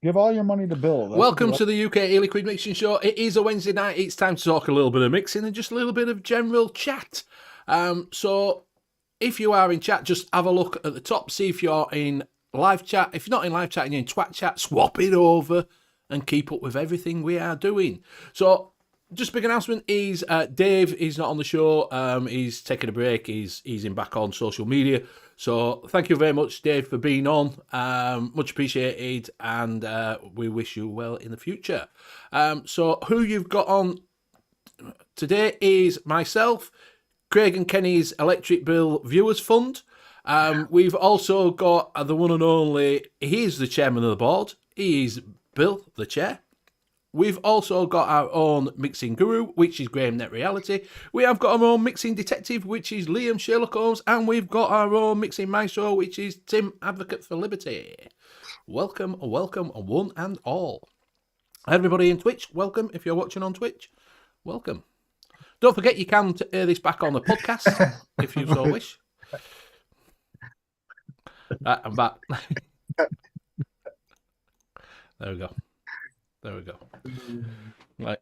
Give all your money to Bill. Welcome to the U.K.E-liquid Mixing Show. It is a Wednesday night. It's time to talk a little bit of mixing and just a little bit of general chat. So if you are in chat, just have a look at the top. See if you're in live chat. If you're not in live chat and you're in twat chat, swap it over and keep up with everything we are doing. So just a big announcement is Dave is not on the show. He's taking a break. He's in back on social media. So thank you very much, Dave, for being on. Much appreciated, and we wish you well in the future. So who you've got on today is myself, Craig and Kenny's Electric Bill Viewers Fund. We've also got the one and only, he's the chairman of the board. He is Bill, the chair. We've also got our own mixing guru, which is Graham Net Reality. We have got our own mixing detective, which is Liam Sherlock Holmes. And we've got our own mixing maestro, which is Tim Advocate for Liberty. Welcome, welcome, one and all. Everybody in Twitch, welcome. If you're watching on Twitch, welcome. Don't forget you can hear this back on the podcast, if you so wish. Right, I'm back. There we go. There we go. Right.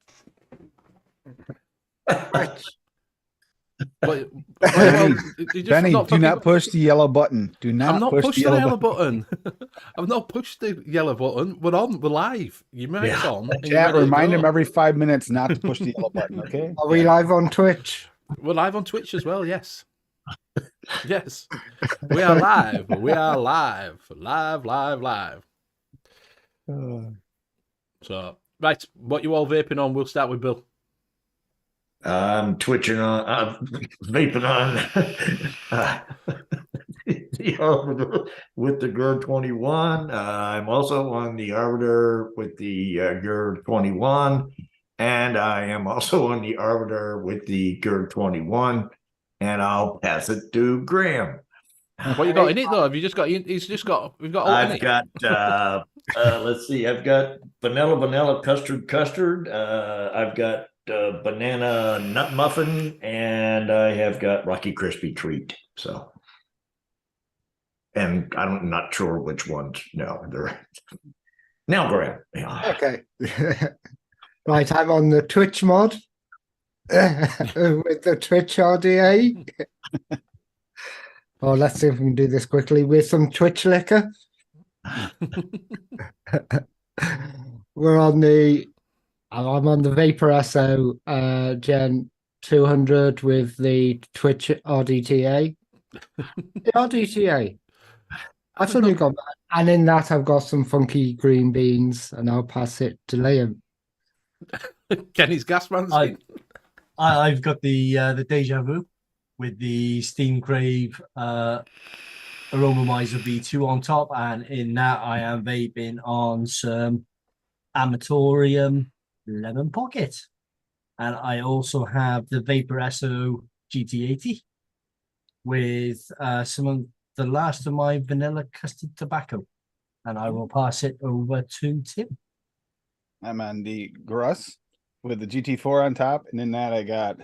Benny, do not push the yellow button. Do not I'm not push pushed the yellow button. I've not pushed the yellow button. We're on. We're live. You might yeah. On. Chat, remind him every 5 minutes not to push the yellow button, okay? Are we live on Twitch? We're live on Twitch as well, yes. Yes. We are live. We are live. Live. So, right, what you all vaping on? We'll start with Bill. I'm twitching on, I'm vaping on the Arbiter with the GER 21. I'm also on the Arbiter with the GER 21. And I am also on the Arbiter with the GER 21. And I'll pass it to Graham. What you got in it though? Have you just got? We've got all in I've it. got let's see, I've got vanilla custard. I've got banana nut muffin, and I have got Rocky Crispy treat. So, and I'm not sure which ones. No, they're now grab. Yeah. Okay. Right, I'm on the Twitch mod with the Twitch RDA. Oh, let's see if we can do this quickly with some Twitch liquor. I'm on the Vapor SO Gen 200 with the Twitch RDTA. The RDTA. I've only got that. And in that, I've got some funky green beans, and I'll pass it to Liam. Kenny's gas man's in. I've got the Deja Vu with the Steam Crave Aromamizer V2 on top, and in that I am vaping on some Amatorium Lemon Pocket. And I also have the Vapor SO GT80 with some of the last of my vanilla custard tobacco. And I will pass it over to Tim. I'm on the Gruss with the GT4 on top, and in that I got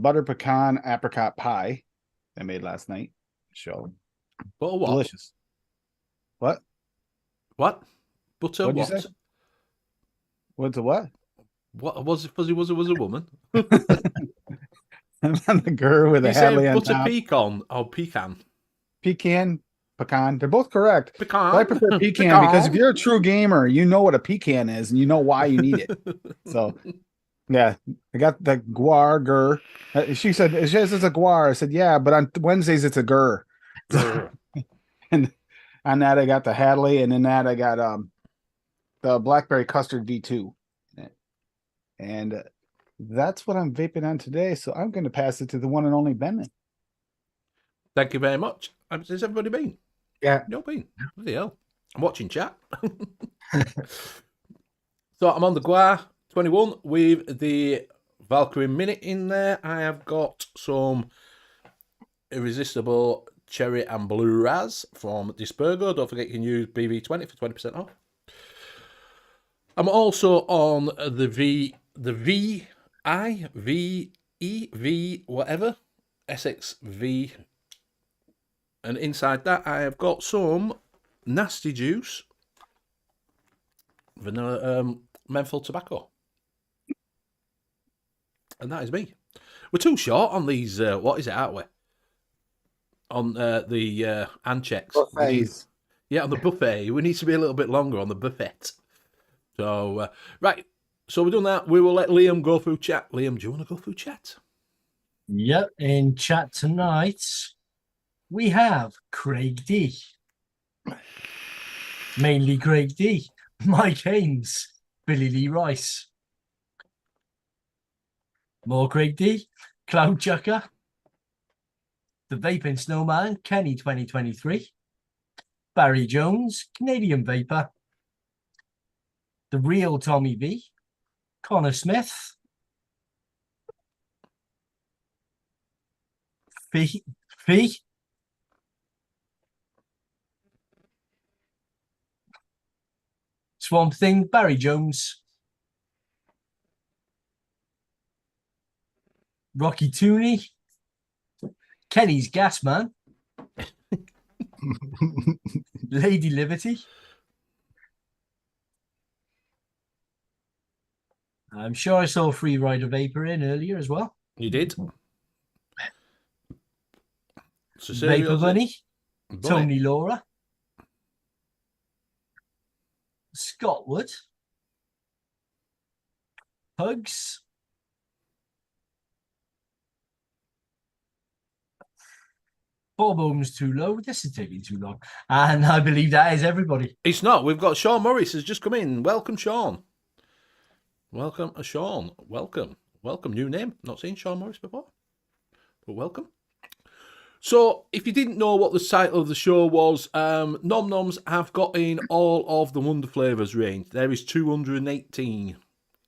butter pecan apricot pie I made last night. Show. Butter what? Delicious. What? What? Butter What'd you what? say? What's a what? What was it? Fuzzy was a woman. I'm on the Gur with a You say Hadley on butter top. pecan or pecan? Pecan. They're both correct. Pecan. But I prefer pecan because if you're a true gamer, you know what a pecan is and you know why you need it. So, yeah, I got the Gur. She said, it's a guar. I said, yeah, but on Wednesdays it's a Gur. And on that, I got the Hadley, and in that, I got the Blackberry Custard V2. And that's what I'm vaping on today. So I'm going to pass it to the one and only Benman. Thank you very much. Has everybody been? Yeah. No been. Bloody hell. I'm watching chat. So I'm on the Guar 21 with the Valkyrie Minute in there. I have got some Irresistible Cherry and Blue Raz from Dispergo. Don't forget you can use BV20 for 20% off. I'm also on the VE, whatever, SXV. And inside that, I have got some Nasty Juice, vanilla menthol tobacco. And that is me. We're too short on these, what is it, aren't we? On the hand checks. Buffets. Yeah, on the buffet. We need to be a little bit longer on the buffet. So, right. So we've done that. We will let Liam go through chat. Liam, do you want to go through chat? Yep, in chat tonight, we have Craig D. Mainly Craig D. Mike Haynes. Billy Lee Rice. More Craig D. Cloud Chucker. The Vaping Snowman, Kenny 2023. Barry Jones, Canadian Vapor. The Real Tommy V. Connor Smith. Fee. Swamp Thing, Barry Jones. Rocky Tooney. Kenny's Gas Man. Lady Liberty. I'm sure I saw Free Rider Vapor in earlier as well. You did. Vapor Bunny. Tony Laura. Scott Wood. Hugs. Bob Ohm's too low. This is taking too long. And I believe that is everybody. It's not. We've got Sean Morris has just come in. Welcome, Sean. Welcome, Sean. Welcome. Welcome. New name. Not seen Sean Morris before. But welcome. So, if you didn't know what the title of the show was, Nom Noms have got in all of the Wonder Flavours range. There is 218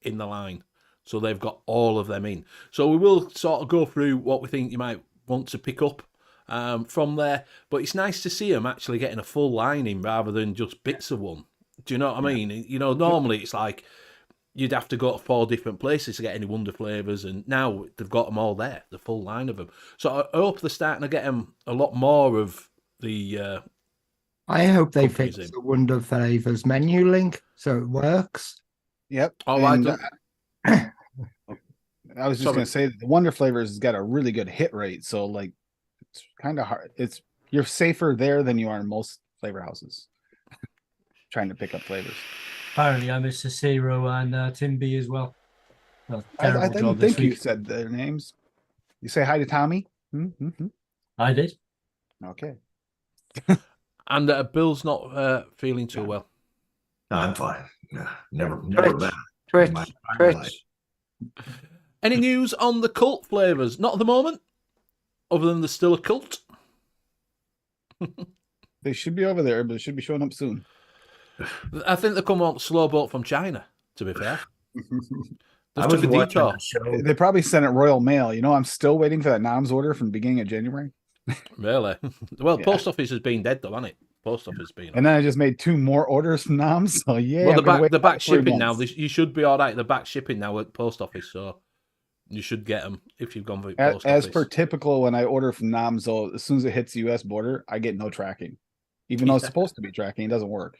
in the line. So they've got all of them in. So we will sort of go through what we think you might want to pick up from there. But it's nice to see them actually getting a full line in rather than just bits of one. Do you know what I mean? You know, normally it's like you'd have to go to 4 different places to get any Wonder Flavours, and now they've got them all there, the full line of them. So I hope they're starting to get them a lot more of the. I hope they companies fix in. the Wonder Flavours menu link so it works. Yep. Oh, and, I was just Sorry. gonna say that the Wonder Flavors has got a really good hit rate, so like it's kind of hard. You're safer there than you are in most flavor houses trying to pick up flavors. Apparently, I missed Cicero and Tim B as well. Well, I terrible didn't job this think you week. said their names. You say hi to Tommy. Mm-hmm. I did. Okay. And Bill's not feeling too well. No, I'm fine. No, never bad. Twitch. My life. Any news on the cult flavours? Not at the moment, other than there's still a cult. They should be over there, but they should be showing up soon. I think they come on slow boat from China, to be fair. I Just was took a watching detour. the show. They probably sent it Royal Mail. You know, I'm still waiting for that NOMS order from the beginning of January. Really? Well, Yeah. post office has been dead, though, hasn't it? Post office has been. And then I just made 2 more orders from NOMS. So yeah, Well, I'm gonna wait the back about 3 shipping now. months. You should be all right. The back shipping now at post office, so you should get them if you've gone for post As office. per typical, when I order from NOMS, though, as soon as it hits the U.S. border, I get no tracking, even though it's supposed to be tracking. It doesn't work.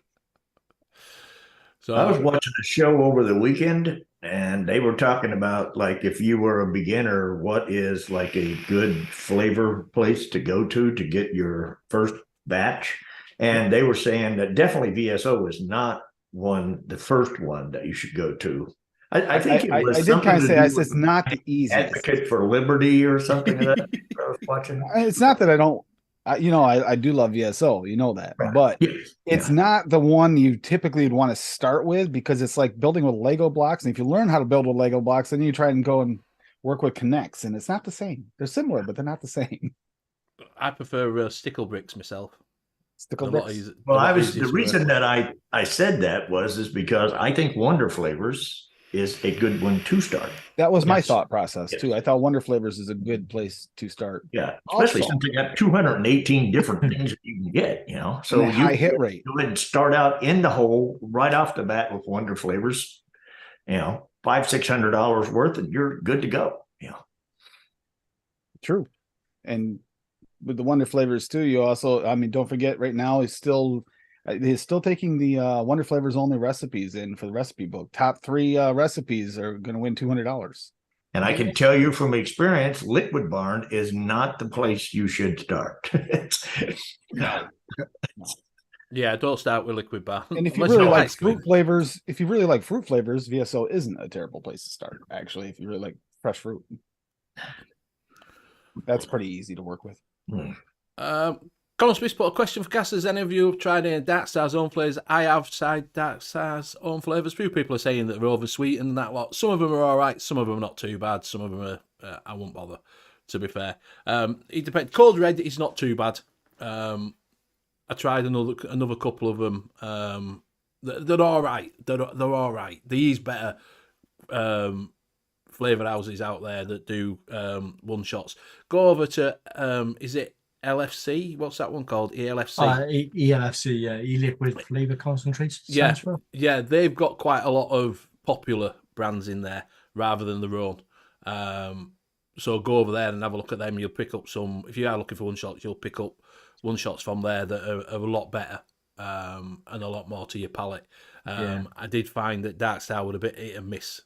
So I was watching a show over the weekend, and they were talking about, like, if you were a beginner, what is like a good flavor place to go to get your first batch. And they were saying that definitely VSO is not the first one that you should go to. I think it was I did something kind of to say do it's with not the easiest. Advocate for Liberty or something like that. I was watching. It's not that I don't. I do love VSO. You know that, but Yes. it's Yeah. not the one you typically would want to start with because it's like building with Lego blocks. And if you learn how to build with Lego blocks, then you try and go and work with connects, and it's not the same. They're similar, but they're not the same. I prefer stickle bricks myself. Stickle They're a lot bricks. easier- Well, they're a lot the easier to reason work that I said that is because I think Wonder Flavors is a good one to start. That was my Yes. thought process too. I thought Wonder Flavors is a good place to start. Yeah, especially Also- since they got 218 different things that you can get, So And a high hit rate. Go ahead and start out in the hole right off the bat with Wonder Flavors, $500-600 worth, and you're good to go. True. And with the Wonder Flavors too, you also, don't forget right now he's still taking the Wonder Flavors only recipes in for the recipe book. Top 3 recipes are going to win $200. And I can tell you from experience, Liquid Barn is not the place you should start. No. Yeah, don't start with liquid bar. And if you Unless really want like ice cream. fruit flavors, VSO isn't a terrible place to start. Actually, if you really like fresh fruit, that's pretty easy to work with. Colin Smith put a question for casters. Any of you have tried any Dark Star's own flavours? I have tried Dark Star's own flavours. Few people are saying that they're oversweetened and that lot. Some of them are all right. Some of them are not too bad. Some of them are, I won't bother, to be fair. It depends. Cold Red is not too bad. I tried another couple of them. They're all right. They're all right. There is better flavour houses out there that do one shots. Go over to is it LFC? What's that one called? ELFC. E-LFC, yeah, E-liquid flavour concentrates. Yeah, stands for. yeah, they've got quite a lot of popular brands in there rather than their own. So go over there and have a look at them. You'll pick up some. If you are looking for one shots, you'll pick up one shots from there that are a lot better and a lot more to your palate. I did find that Dark Star would a bit hit and miss.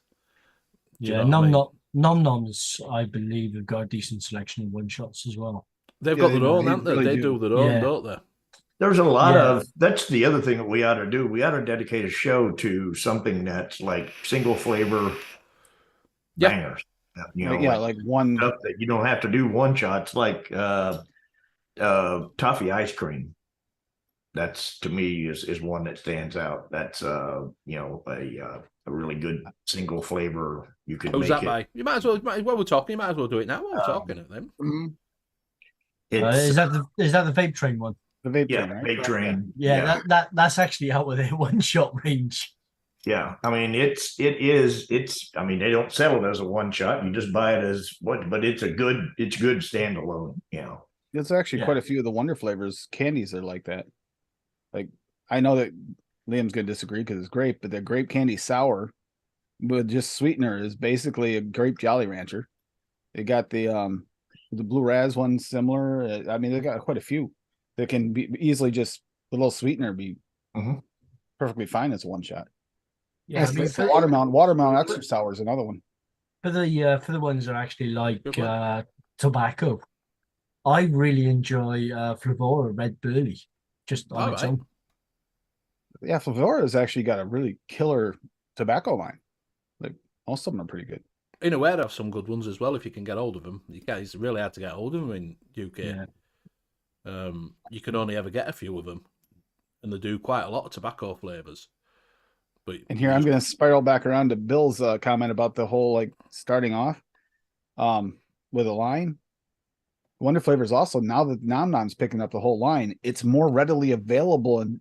Do you Yeah, know what I mean? Nom Noms, I believe, have got a decent selection of one shots as well. They've Yeah, got they their do. own, They haven't they? really They do. do their own, Yeah. don't they? There's a lot Yeah. of, that's the other thing that we ought to do. We ought to dedicate a show to something that's like single flavor Yeah. bangers. Like one. Stuff that you don't have to do one shots, like toffee ice cream. That's, to me, is one that stands out. That's a really good single flavor. You could Who's make that it. by? You might as well. While we're talking, you might as well do it now. While we're talking at them. Mhm. It's, Is that the vape train one? The vape yeah, train, right? big train. Yeah, that's actually out with their one shot range. Yeah, I mean it's I mean, they don't sell it as a one shot. You just buy it as what, but it's good standalone, There's actually Yeah. quite a few of the Wonder Flavors candies are like that. Like, I know that Liam's gonna disagree because it's grape, but the grape candy sour with just sweetener is basically a grape Jolly Rancher. They got the blue raz one similar. I mean, they got quite a few that can be easily just a little sweetener be Mhm. perfectly fine as a one shot. Yeah, I mean, Yes, Watermelon extra sour is another one. for the ones that are actually like Good one. tobacco, I really enjoy Flavora Red Burley, just on All its right. own. Yeah, Flavora's actually got a really killer tobacco line. Like most of them are pretty good. In a way, there are some good ones as well if you can get hold of them. It's really hard to get hold of them in UK. Yeah. You can only ever get a few of them, and they do quite a lot of tobacco flavors. But And here I'm going to spiral back around to Bill's comment about the whole like starting off with a line. Wonder Flavors also, now that Nom Nom's picking up the whole line, it's more readily available in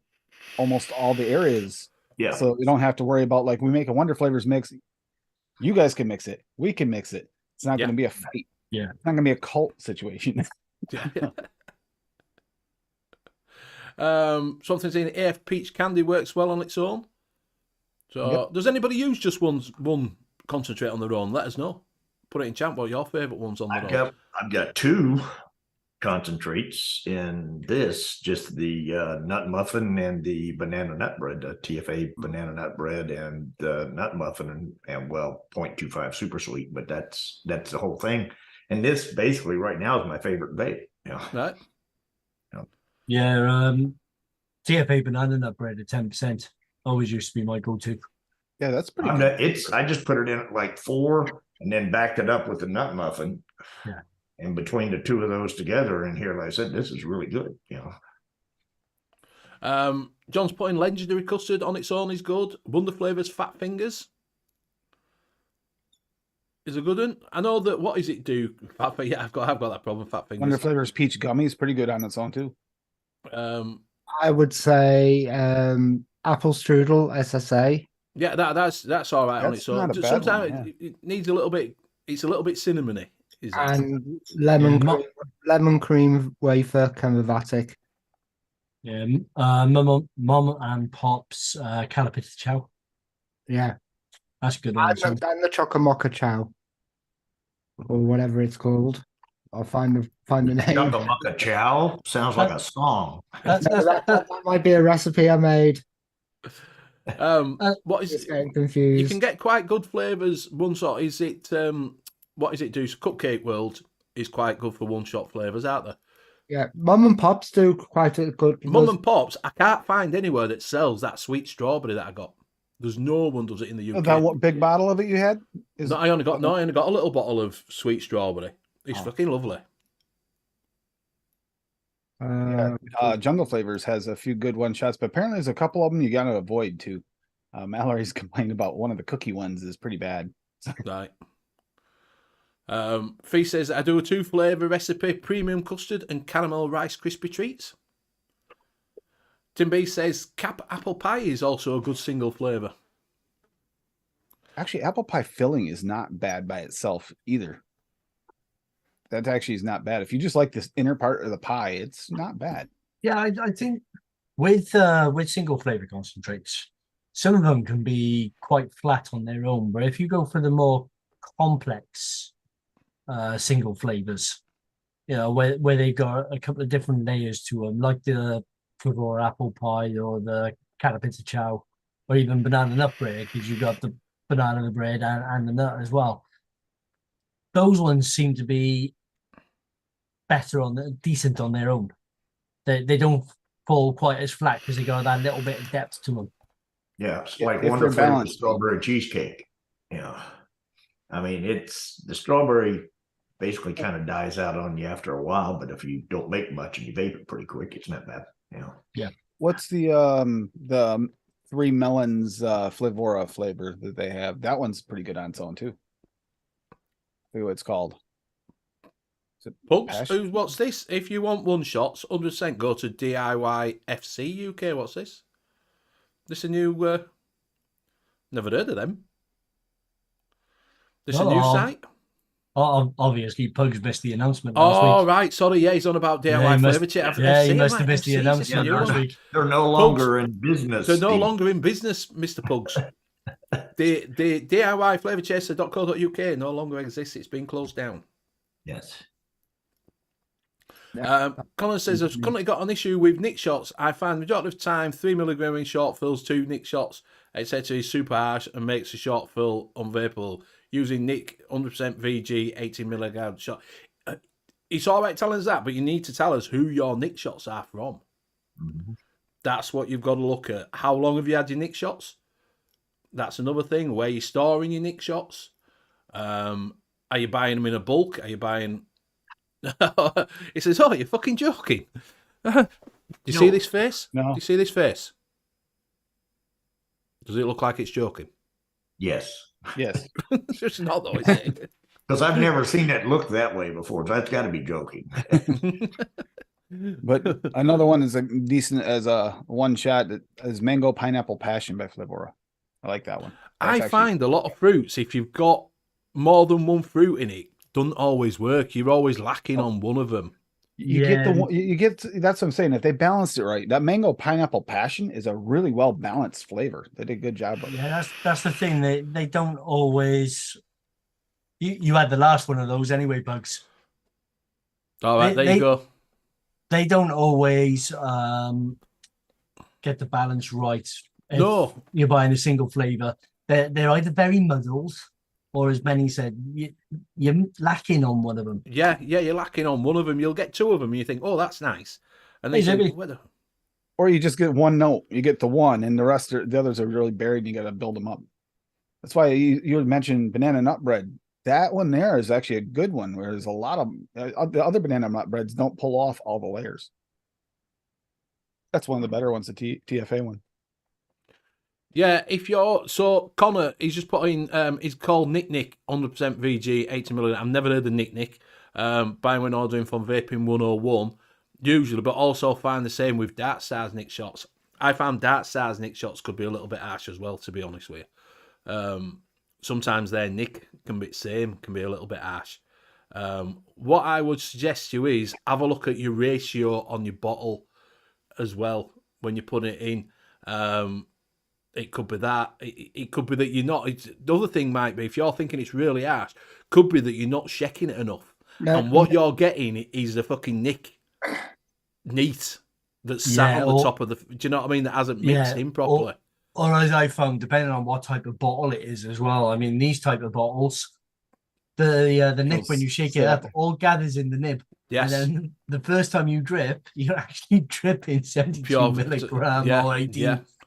almost all the areas. Yeah. So we don't have to worry about like we make a Wonder Flavors mix. You guys can mix it. We can mix it. It's not Yeah. going to be a fight. Yeah. It's not going to be a cult situation. Something's in AF Peach Candy works well on its own. So, does anybody use just one concentrate on their own? Let us know. Put it in chat what your favourite ones on their own. I've got 2 concentrates in this, just the nut muffin and the banana nut bread, the TFA banana nut bread and the nut muffin and well 0.25 super sweet, but that's the whole thing. And this basically right now is my favorite vape. Right. Yeah, TFA banana nut bread at 10% always used to be my go-to. Yeah, that's pretty good. I just put it in at like 4 and then backed it up with the nut muffin. Yeah. And between the 2 of those together, and here, like I said, this is really good. John's putting legendary custard on its own is good. Wonder Flavors Fat Fingers is a good one. I know that. What does it do? Yeah, I've got that problem. Fat Fingers. Wonder Flavors Peach Gummy is pretty good on its own too. I would say apple strudel SSA. Yeah, that's all right on That's its own. not a bad Sometimes one, it needs a little bit. It's a little bit cinnamony. Is it? And Yeah, lemon cream wafer Canvavatic. Yeah, Mum and Pop's Calipita Chow. Yeah. That's a good one. And the Chocomocha Chow. Or whatever it's called. I'll find the name. Chocomucca Chow sounds like a song. that might be a recipe I made. What is Just getting confused. You can get quite good flavors. One shot is it? What does it do? So Cupcake World is quite good for one shot flavors, aren't there? Yeah, Mum and Pops do quite a good. Mum and Pops, I can't find anywhere that sells that sweet strawberry that I got. There's no one does it in the UK. That what big bottle of it you had? No, I only got a little bottle of sweet strawberry. It's fucking lovely. Jungle Flavors has a few good one shots, but apparently there's a couple of them you got to avoid too. Mallory's complained about one of the cookie ones is pretty bad. Right. Fee says I do a 2 flavour recipe: premium custard and caramel rice crispy treats. Tim B says cap apple pie is also a good single flavour. Actually, apple pie filling is not bad by itself either. That actually is not bad. If you just like this inner part of the pie, it's not bad. Yeah, I think with single flavour concentrates, some of them can be quite flat on their own, but if you go for the more complex single flavors, where they've got a couple of different layers to them, like the Flavor apple pie or the Calipita Chow, or even banana nut bread, because you've got the banana bread and the nut as well. Those ones seem to be better decent on their own. They don't fall quite as flat because they got that little bit of depth to them. Yeah, it's like if Wonder they're Flavor balanced. strawberry cheesecake. I mean, it's the strawberry basically kind of dies out on you after a while, but if you don't make much and you vape it pretty quick, it's not bad. Yeah. What's the 3 melons Flavora flavor that they have? That one's pretty good on its own too. See what it's called. Punks, what's this? If you want one shots, 100% go to DIY FC UK. What's this? This a new? Never heard of them. This a new site? Obviously, Pugs missed the announcement last Oh, week. right. Sorry. Yeah, he's on about Yeah, DIY he must- flavour chip. yeah, he I've must seen have that. missed the I've seen announcement this new last one. week. They're no longer in business. They're no Steve. longer in business, Mr. Pugs. The DIY flavourchaser.co.uk no longer exists. It's been closed down. Yes. Connor says, I've currently got an issue with nick shots. I find the majority of the time 3 milligram in short fills, 2 nick shots, etc. is super harsh and makes a short fill unvaporable. Using nick 100% VG 18 milligram shot. It's all right telling us that, but you need to tell us who your nick shots are from. Mhm. That's what you've got to look at. How long have you had your nick shots? That's another thing. Where you're storing your nick shots. Are you buying them in a bulk? Are you buying... He says, oh, you're fucking joking. Do you see this face? No. Do you see this face? Does it look like it's joking? Yes. Yes. It's not though, is it? Because I've never seen it look that way before. That's got to be joking. But another one is a decent as a one shot that is Mango Pineapple Passion by Flavour. I like that one. I find a lot of fruits, if you've got more than one fruit in it, doesn't always work. You're always lacking on one of them. You get the one, you get, that's what I'm saying. If they balanced it right, that Mango Pineapple Passion is a really well balanced flavor. They did a good job of it. Yeah, that's the thing. They don't always. You had the last one of those anyway, Bugs. All right, there you go. They don't always get the balance right. If you're buying a single flavor, they're either very muddled, or as Benny said, you're lacking on one of them. Yeah, you're lacking on one of them. You'll get 2 of them, and you think, oh, that's nice, and then you think, or you just get one note. You get the one, and the others are really buried. And you got to build them up. That's why you mentioned banana nut bread. That one there is actually a good one. Whereas a lot of the other banana nut breads don't pull off all the layers. That's one of the better ones, the TFA one. Yeah, Connor, he's just putting he's called Nick 100% VG 80 milligram. I've never heard of Nick. Buying when ordering from Vaping 101 usually, but also find the same with Dart Stars nick shots. I found Dart Stars nick shots could be a little bit harsh as well, to be honest with you. Sometimes their nick can be the same, can be a little bit harsh. What I would suggest you is have a look at your ratio on your bottle as well when you put it in. It could be that. It could be that you're not. The other thing might be, if you're thinking it's really harsh, could be that you're not shaking it enough. And what you're getting is a fucking neat that's sat on the top of the... Do you know what I mean? That hasn't mixed in properly. Or as I found, depending on what type of bottle it is as well. I mean, these type of bottles, the nib, when you shake it up, all gathers in the nib. Yes. And then the first time you drip, you're actually dripping 72 milligram or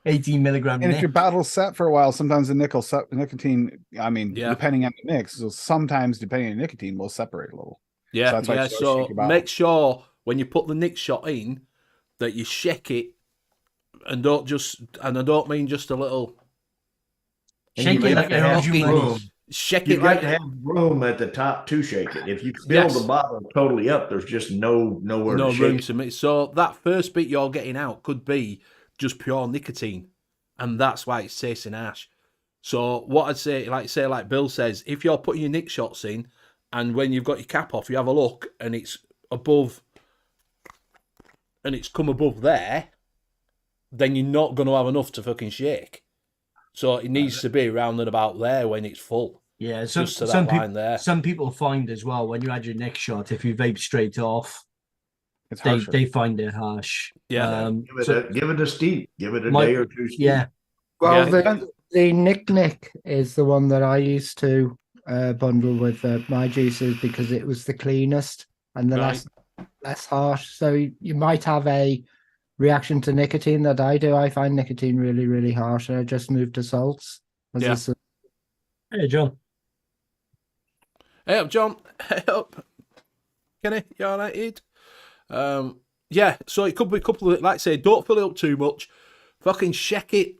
18 milligram. And if your bottle's set for a while, sometimes the nicotine, I mean, depending on the mix, so sometimes depending on the nicotine, will separate a little. Yeah, so make sure when you put the nick shot in that you shake it. And don't just, and I don't mean just a little. Shake it like a Shake You've it like got to have room at the top to shake it. If you fill the bottle totally up, there's just nowhere to shake room to mix. So that first bit you're getting out could be just pure nicotine, and that's why it's tasting harsh. So what I'd say, like Bill says, if you're putting your nick shots in, and when you've got your cap off, you have a look, and it's above, and it's come above there, then you're not going to have enough to fucking shake. So it needs to be around and about there when it's full. Yeah, so just to that line there. Some people find as well, when you add your neck shot, if you vape straight off, they find it harsh. Yeah. Give it a steep. Give it a day or two steep. Yeah. Well, the Nick is the one that I used to bundle with my juices because it was the cleanest and the less harsh. So you might have a reaction to nicotine that I do. I find nicotine really, really harsh, and I just moved to salts. Hey, John. Hey up, John. Hey up. Kenny, you all right, Ed? Yeah, so it could be a couple of, like I say, don't fill it up too much. Fucking shake it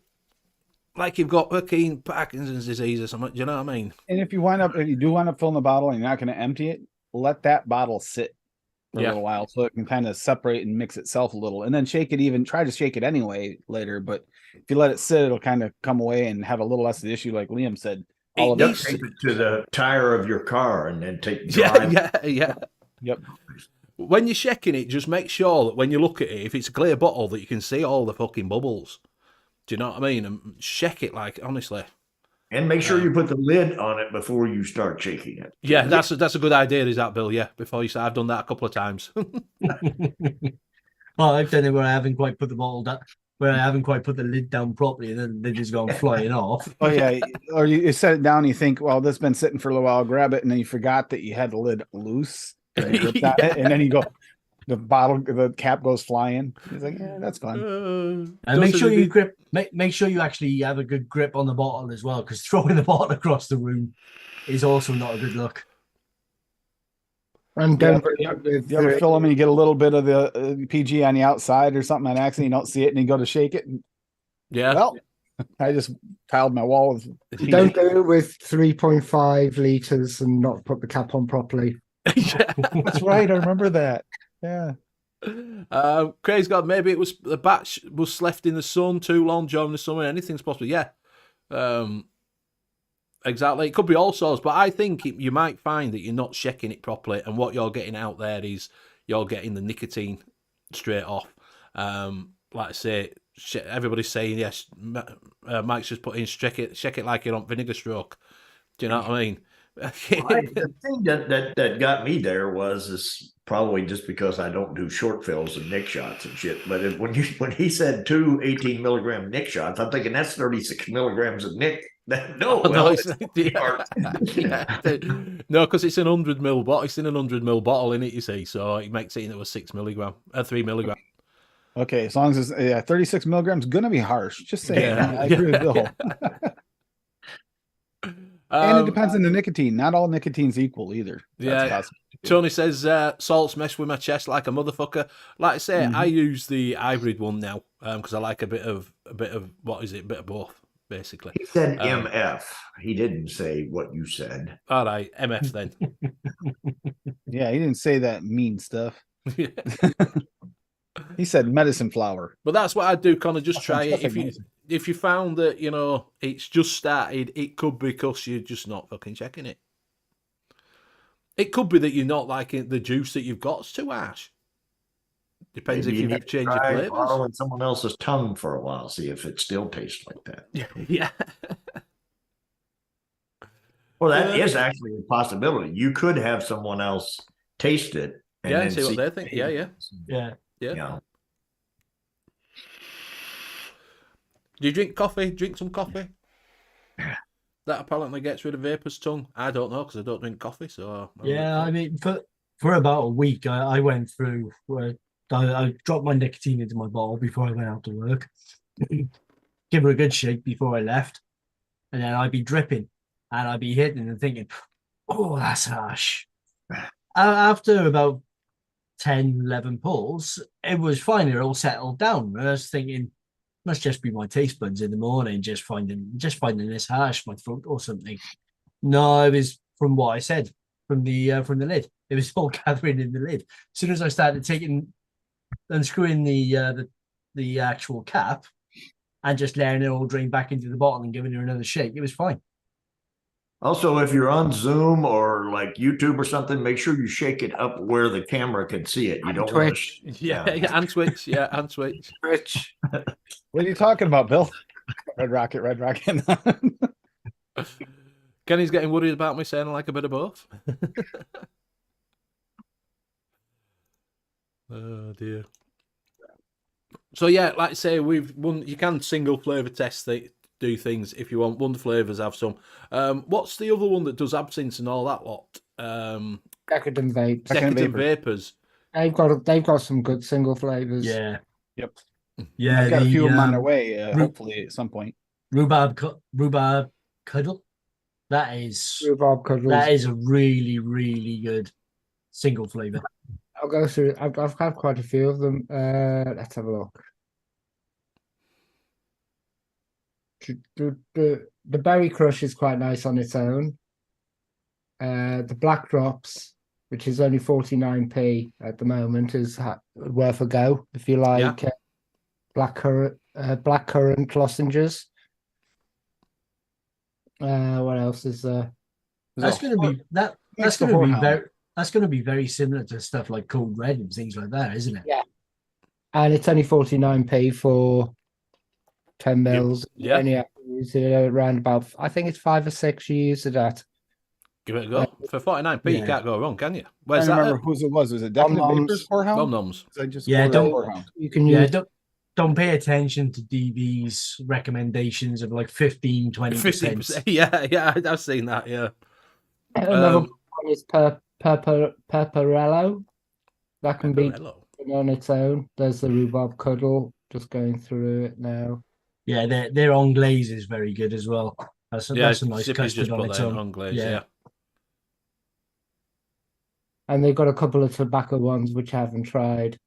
like you've got fucking Parkinson's disease or something. Do you know what I mean? And if you do wind up filling the bottle and you're not going to empty it, let that bottle sit for a little while so it can kind of separate and mix itself a little, and then try to shake it anyway later. But if you let it sit, it'll kind of come away and have a little less of the issue, like Liam said. All of It it. needs- Tape it to the tire of your car and then take Yeah, drive. yeah. Yep. When you're shaking it, just make sure that when you look at it, if it's a clear bottle, that you can see all the fucking bubbles. Do you know what I mean? And shake it like, honestly. And make sure you put the lid on it before you start shaking it. Yeah, that's a good idea, is that, Bill? Yeah, before you start, I've done that a couple of times. Well, I've done it where I haven't quite put the bottle down, where I haven't quite put the lid down properly, and then the lid has gone flying off. Oh yeah, or you set it down. And you think, well, this has been sitting for a little while. I'll grab it, and then you forgot that you had the lid loose, and, you gripped on it, and then you go, the cap goes flying. He's like, yeah, that's fun. And make sure you grip. Make sure you actually have a good grip on the bottle as well, because throwing the bottle across the room is also not a good look. And don't forget with You ever fill them and you get a little bit of the PG on the outside or something on accident, you don't see it, and you go to shake it. And, Yeah. well, I just tiled my wall with PG. don't do it with 3.5 liters and not put the cap on properly. That's right. I remember that. Yeah. Craig's got, maybe it was the batch was left in the sun too long during the summer. Anything's possible. Yeah. Exactly. It could be all sorts, but I think you might find that you're not shaking it properly, and what you're getting out there is you're getting the nicotine straight off. Like I say, everybody's saying, yes, Mike's just put in, shake it like you're on vinegar stroke. Do you know what I mean? The thing that got me there is probably just because I don't do short fills and nick shots and shit. But when he said 2 18 milligram nick shots, I'm thinking that's 36 milligrams of nick. No, no, because it's an 100 ml bottle. It's in an 100 ml bottle in it, you see, so it makes it into a 6 milligram, 3 milligram. Okay, as long as it's 36 milligrams, gonna be harsh. Just saying. I agree with Bill. And it depends on the nicotine. Not all nicotine's equal either. That's possible. Tony says salts mess with my chest like a motherfucker. Like I say, I use the hybrid one now because I like a bit of what is it? A bit of both, basically. He said MF. He didn't say what you said. All right, MF then. Yeah, he didn't say that mean stuff. He said medicine flower. But that's what I'd do, Connor. Just try it. Fantastic. If you found that, you know, it's just started, it could be because you're just not fucking checking it. It could be that you're not liking the juice that you've got. It's too harsh. Depends Maybe if you you've changed your flavours. borrowing someone else's tongue for a while, see if it still tastes like that. Yeah. Well, that is actually a possibility. You could have someone else taste it and then see what they think. Yeah. Yeah. Do you drink coffee? Drink some coffee? That apparently gets rid of vapor's tongue. I don't know because I don't drink coffee. So Yeah, I mean, for about a week, I went through where I dropped my nicotine into my bottle before I went out to work. Give her a good shake before I left, and then I'd be dripping, and I'd be hitting and thinking, "Oh, that's harsh." After about 10, 11 pulls, it was fine. It all settled down. I was thinking, must just be my taste buds in the morning, just finding this harsh, my throat or something. No, it was from what I said, from the lid. It was all gathering in the lid. As soon as I started unscrewing the actual cap and just letting it all drain back into the bottle and giving her another shake, it was fine. Also, if you're on Zoom or like YouTube or something, make sure you shake it up where the camera can see it. You don't Twitch. and Twitch. Yeah, and Twitch. Rich. What are you talking about, Bill? Red Rocket. Kenny's getting worried about me saying I like a bit of both. Oh dear. So yeah, like I say, you can single flavour test do things if you want. One flavours have some. What's the other one that does absinthe and all that lot? Decadent Vapes. Decadent Vapors. They've got some good single flavors. Yeah. Yep. Yeah. I've got a few of them on their way. Hopefully, at some point. Rhubarb cuddle. That is Rhubarb cuddles. That is a really, really good single flavor. I'll go through. I've had quite a few of them. Let's have a look. The Berry Crush is quite nice on its own. The Black Drops, which is only 49p at the moment, is worth a go if you like blackcurrant lozenges. What else is there? That's going to be that. That's going to be very. That's going to be very similar to stuff like Code Red and things like that, isn't it? Yeah. And it's only 49p for 10 mils. Yeah. And you have to use it around about, I think it's 5 or 6 you use it at. Give it a go. For 49p, you can't go wrong, can you? Where's I that? remember whose it was. Was it Decadent Vapors Whorehound? Nom-noms. I just Yeah, Whorehound. You can Yeah, use don't pay attention to DV's recommendations of like 15, 20%. 50%. Yeah, I've seen that, yeah. another one is Pepperello. That can be Hello. on its own. There's the rhubarb cuddle. Just going through it now. Yeah, their anglaise is very good as well. That's a nice Zippy's custard just on put its that in own. anglaise, yeah. And they've got a couple of tobacco ones which I haven't tried.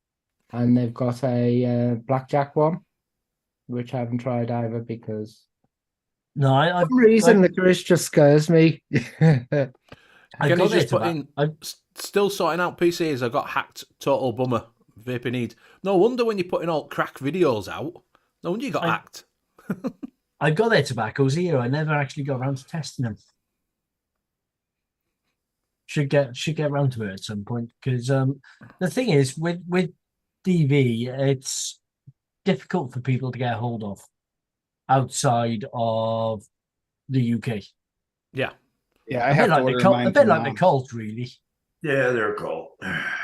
And they've got a blackjack one, which I haven't tried either because No, for some reason licorice just scares me. Can you just put in still sorting out PCs? I got hacked, total bummer. Vaping need. No wonder when you're putting all crack videos out. No wonder you got hacked. I've got their tobaccos here. I never actually got around to testing them. Should get around to it at some point because the thing is with DV, it's difficult for people to get a hold of outside of the UK. Yeah, a bit like the cult, really. Yeah, they're a cult.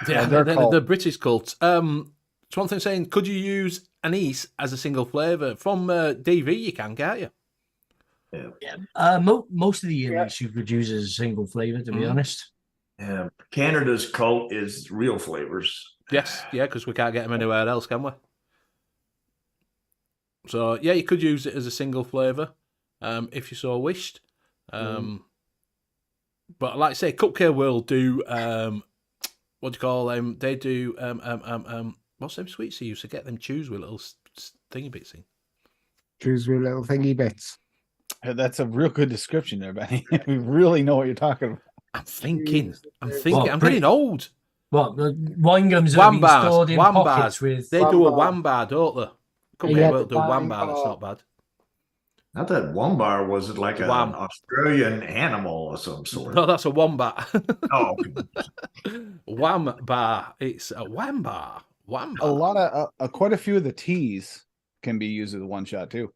Yeah, they're British cult. It's one thing saying, could you use anise as a single flavour? From DV, you can't you? Yeah. Most of the anise you could use as a single flavour, to be honest. Yeah, Canada's cult is real flavors. Yes, yeah, because we can't get them anywhere else, can we? So, yeah, you could use it as a single flavour if you so wished. But like I say, Cupcake World do, what do you call them? They do, what's them sweets you used to get them chews with little thingy bits in? Chews with little thingy bits. That's a real good description there, Benny. We really know what you're talking about. I'm thinking. I'm getting old. What, the wine gums are being stored in pockets with... They do a wambar, don't they? Cupcake World do wambar, that's not bad. I thought wombar was like an Australian animal of some sort. No, that's a wombat. Oh, wambar. It's a wambar. A lot of quite a few of the teas can be used as a one shot too.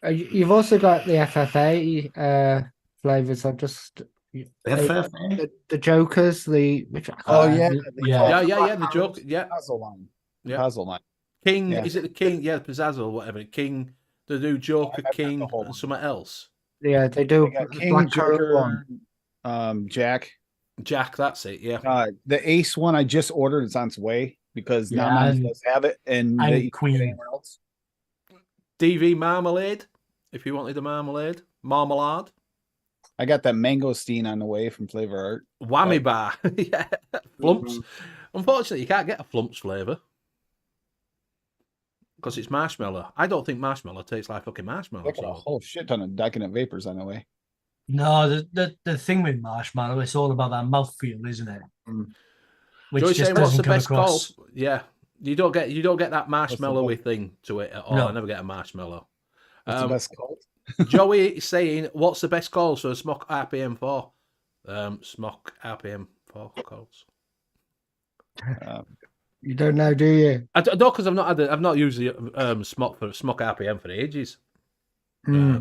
You've also got the FFA flavors. I've just FFA? The Jokers. The Joker. Yeah, puzzle line. Yeah, puzzle line. King. Is it the King? Yeah, Pizzazzle, whatever. King. They do Joker, King, and something else. Yeah, they do. They King, Joker, Jack. Jack, that's it. Yeah. The Ace one I just ordered. It's on its way because Nonmom does have it, and Queen. Else. DV marmalade. If you wanted a marmalade. I got that mangosteen on the way from Flavor Art. Whammy bar. Yeah. Flumps. Unfortunately, you can't get a Flumps flavour. Because it's marshmallow. I don't think marshmallow tastes like fucking marshmallow. Like a whole shit ton of Decadent Vapors on the way. No, the thing with marshmallow, it's all about that mouthfeel, isn't it? Which just saying, what's the best call? Yeah, you don't get that marshmallowy thing to it at all. No. I never get a marshmallow. What's the best call? Joey is saying, what's the best call? So Smock RPM 4. Smock RPM 4 calls. You don't know, do you? I don't, because I've not used the Smock RPM for ages. I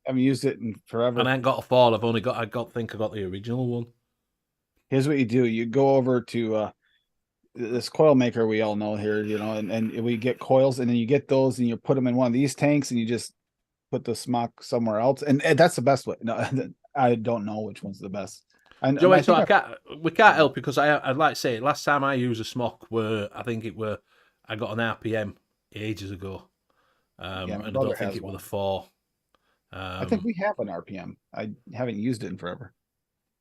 haven't used it in forever. And I ain't got a 4. I think I got the original one. Here's what you do: you go over to this coil maker we all know here, and we get coils, and then you get those, and you put them in one of these tanks, and you just put the smock somewhere else, and that's the best way. No, I don't know which one's the best. Joey, we can't help because I'd like to say last time I used a smock I got an RPM ages ago, and I don't think it was a 4. I think we have an RPM. I haven't used it in forever.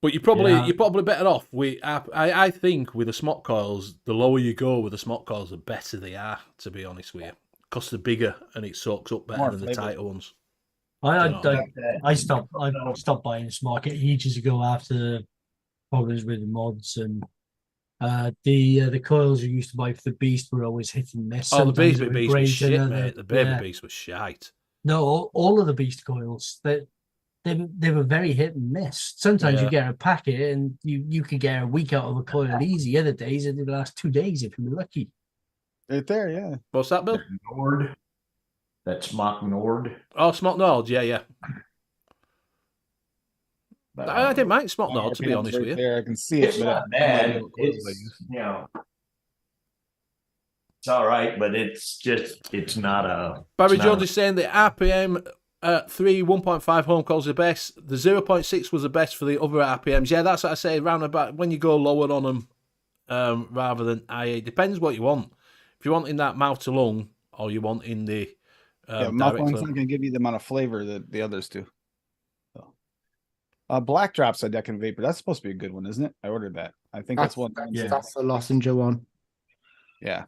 But you're probably better off. I think with the smock coils, the lower you go with the smock coils, the better they are. To be honest with you, because they're bigger and it soaks up better than the tighter ones. I stopped buying smock ages ago after problems with the mods, and the coils you used to buy for the Beast were always hit and miss. Oh, the Beast was shit, mate. The Baby Beast was shite. No, all of the Beast coils. they were very hit and miss. Sometimes you Yeah. get a packet and you could get a week out of a coil easy. Other days it would last 2 days if you were lucky. Right there, yeah. What's that, Bill? That Nord. That Smock Nord. Oh, Smock Nord, yeah. I didn't mind Smock My Nord, to be RPM's honest right with you. there. I can see it, It's but not I have no idea bad. what coils I It's, use. you know, it's all right, but it's not a. Barry it's Jones not is saying the RPM 3 1.5 home coils are the best. The 0.6 was the best for the other RPMs. Yeah, that's what I say. Round about when you go lower on them, rather than IA. Depends what you want. If you want in that mouth to lung, or you want in the Yeah, mouth direct lung's lung. not going to give you the amount of flavor that the others do. So. Black Drops a Deccan Vapor. That's supposed to be a good one, isn't it? I ordered that. I think that's one. Yeah. That's the Lossinger one. Yeah.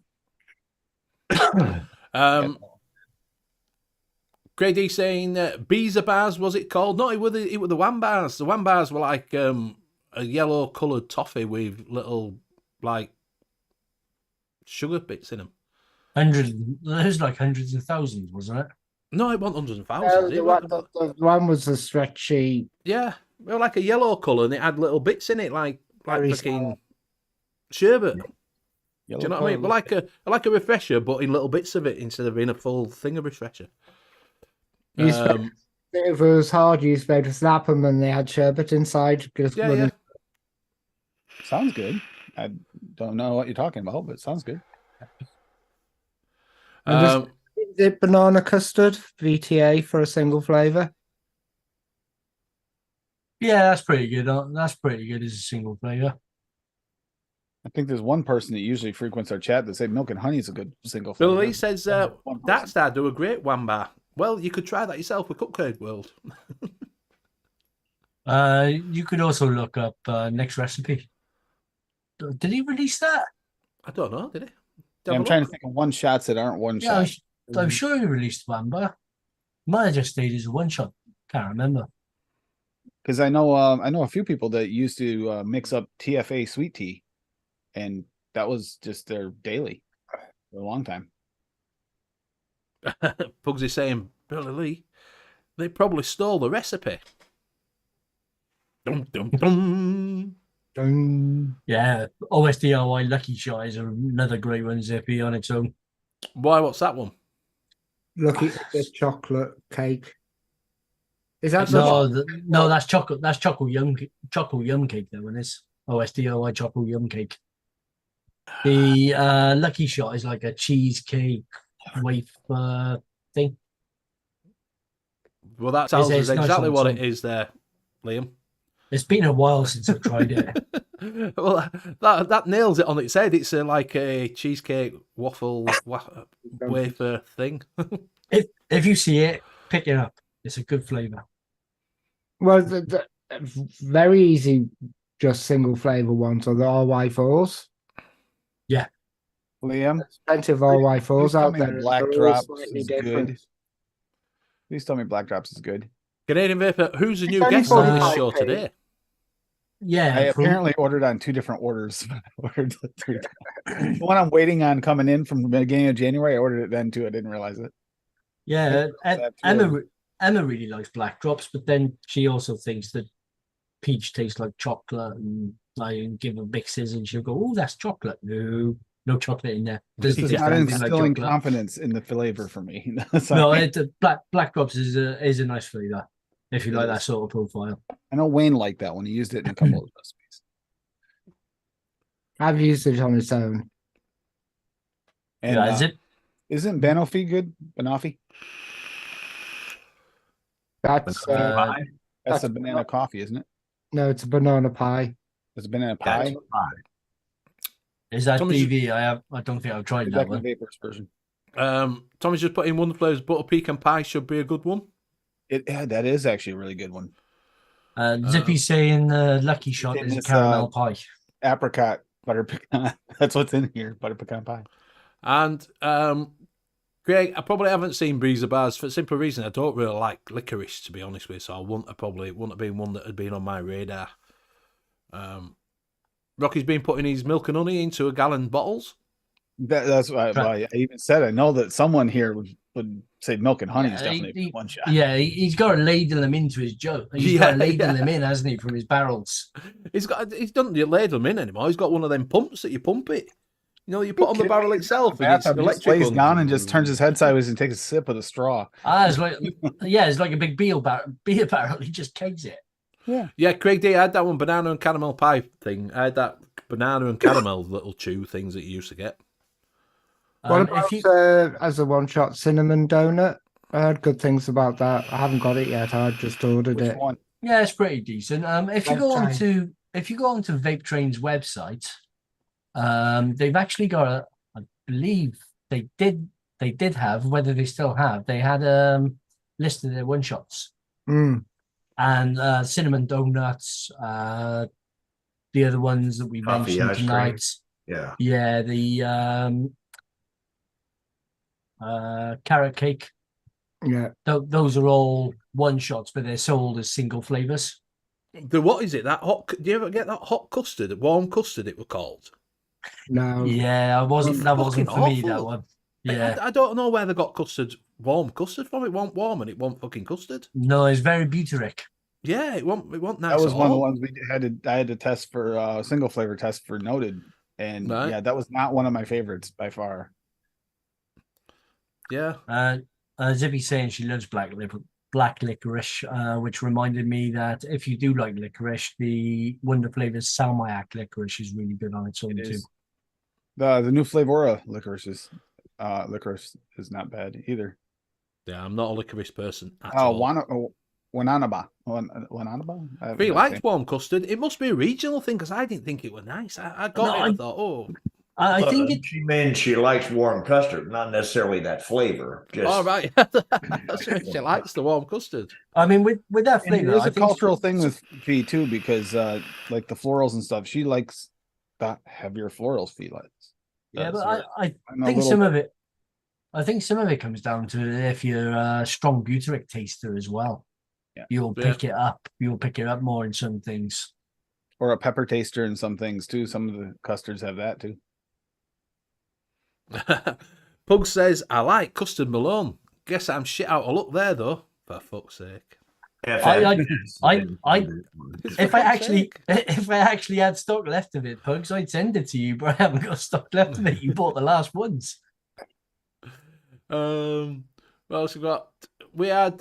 Greg D saying Beezer bars, was it called? No, it were the Wham bars. The Wham bars were like a yellow coloured toffee with little like sugar bits in them. There's like hundreds of thousands, wasn't it? No, it wasn't hundreds and thousands. The one was the stretchy. Yeah, they were like a yellow colour and it had little bits in it like Very fucking sherbet. Yellow Do you know what I mean? Well, like a refresher, but in little bits of it instead of in a full thing of refresher. If it was hard, you used to slap them and they had sherbet inside. Yeah. Sounds good. I don't know what you're talking about, but it sounds good. Is it banana custard VTA for a single flavor? Yeah, that's pretty good. That's pretty good as a single flavor. I think there's one person that usually frequents our chat that say milk and honey is a good single Bill flavor. Lee says One person. that star do a great Wham bar. Well, you could try that yourself with Cupcake World. You could also look up Next Recipe. Did he release that? I don't know, did he? Yeah, I'm trying to think of one shots that aren't one Yeah, shot. I'm sure he released one, but might have just stayed as a one shot. Can't remember. Because I know a few people that used to mix up TFA sweet tea, and that was just their daily for a long time. Pugsy saying, Billy Lee, they probably stole the recipe. Dum dum dum. Yeah, OSDIY Lucky Shot is another great one, Zippy, on its own. Why? What's that one? Lucky the chocolate cake. Is that no, that's chocolate. That's chocolate yum cake. That one is OSDIY chocolate yum cake. The Lucky Shot is like a cheesecake wafer thing. Well, that tells us It's nice exactly on what its it is there, Liam. It's been a while since I've tried it. Well, that nails it on its head. It's like a cheesecake waffle wafer thing. If you see it, pick it up. It's a good flavor. Well, the very easy, just single flavor ones are the RY4s. Yeah. Liam, There's plenty of RY4s out me there. the Black They're all Drops slightly is different. good. Please tell me Black Drops is good. Canadian Vapor, who's the new only guest on this 45p. show today? Yeah. I apparently ordered on 2 different orders. I ordered 3 times. The one I'm waiting on coming in from the beginning of January, I ordered it then too. I didn't realize it. Yeah, That Emma really likes Black Drops, but then she also thinks that peach tastes like chocolate, and I give her mixes, and she'll go, "Oh, that's chocolate." No chocolate in there. This is taste not anything like instilling chocolate. confidence in the flavor for me. No, Black Drops is a nice flavor if you like that sort of profile. I know Wayne liked that one. He used it in a couple of recipes. I've used it on its own. And Yeah, is it? isn't Banoffee good? Banoffee? That's That's a banana coffee, isn't it? no, it's a banana pie. It's a banana pie. Is that Tommy's- DV? I don't think I've tried The that Deccan one. Vapors version. Tommy's just put in Wonder Flavors butter pecan pie should be a good one. That is actually a really good one. Zippy's saying Lucky Shot in is a this, caramel pie. Apricot butter pecan. That's what's in here. Butter pecan pie. And Greg, I probably haven't seen Breezer bars for the simple reason I don't really like licorice, to be honest with you. So I wouldn't have been one that had been on my radar. Rocky's been putting his milk and honey into 1 gallon bottles. That's why I even said I know that someone here would say milk and honey is Yeah, definitely one shot. Yeah, he's got to ladle them into his jug. He's got to ladle them in, hasn't he, from his barrels? He's doesn't ladle them in anymore. He's got one of them pumps that you pump it. You know, you put on the barrel itself, and it's Bathtub, he just electric. lays down and just turns his head sideways and takes a sip with a straw. It's like it's like a big beer barrel. He just kegs it. Yeah, Craig D, I had that one banana and caramel pie thing. I had that banana and caramel little chew things that you used to get. What about as a one-shot cinnamon donut? I heard good things about that. I haven't got it yet. I just ordered Which it. one? Yeah, it's pretty decent. If you go onto Vape Train's website, they've actually got I believe they did have, whether they still have, they had listed their one shots. And cinnamon donuts, the other ones that we Coffee mentioned ice cream. tonight. Yeah. Yeah, the carrot cake. Yeah. Those are all one shots, but they're sold as single flavors. What is it? That hot? Do you ever get that hot custard, warm custard? It was called. No. Yeah, that wasn't for me. That one. Yeah, I don't know where they got warm custard from. It wasn't warm and it wasn't fucking custard. no, it's very butyric. Yeah, it wasn't nice. That was at one of the all. ones I had to test for single flavor test for noted. And Right. yeah, that was not one of my favorites by far. Yeah. Zippy's saying she loves black licorice, which reminded me that if you do like licorice, the Wonder Flavors Salmiak licorice is really good on its own It too. is. The new Flavora licorice is not bad either. Yeah, I'm not a licorice person at Oh, all. Wananaba. If he liked warm custard, it must be a regional thing because I didn't think it was nice. I got it. I thought, oh, I think it. She means she likes warm custard, not necessarily that flavor. Just all right. She likes the warm custard. I mean, with that And it flavor, is a cultural thing with V too, because like the florals and stuff, she likes the heavier florals Fee likes. Yeah, That's but where I I'm a think little some bit- of it. I think some of it comes down to if you're a strong butyric taster as well. Yeah. You'll pick it up. You'll pick it up more in some things. or a pepper taster in some things too. Some of the custards have that too. Pug says, I like custard Malone. Guess I'm shit out of luck there, though. For fuck's sake. If I actually had stock left of it, Pugs, I'd send it to you, but I haven't got stock left of it. You bought the last ones. What else we got? We had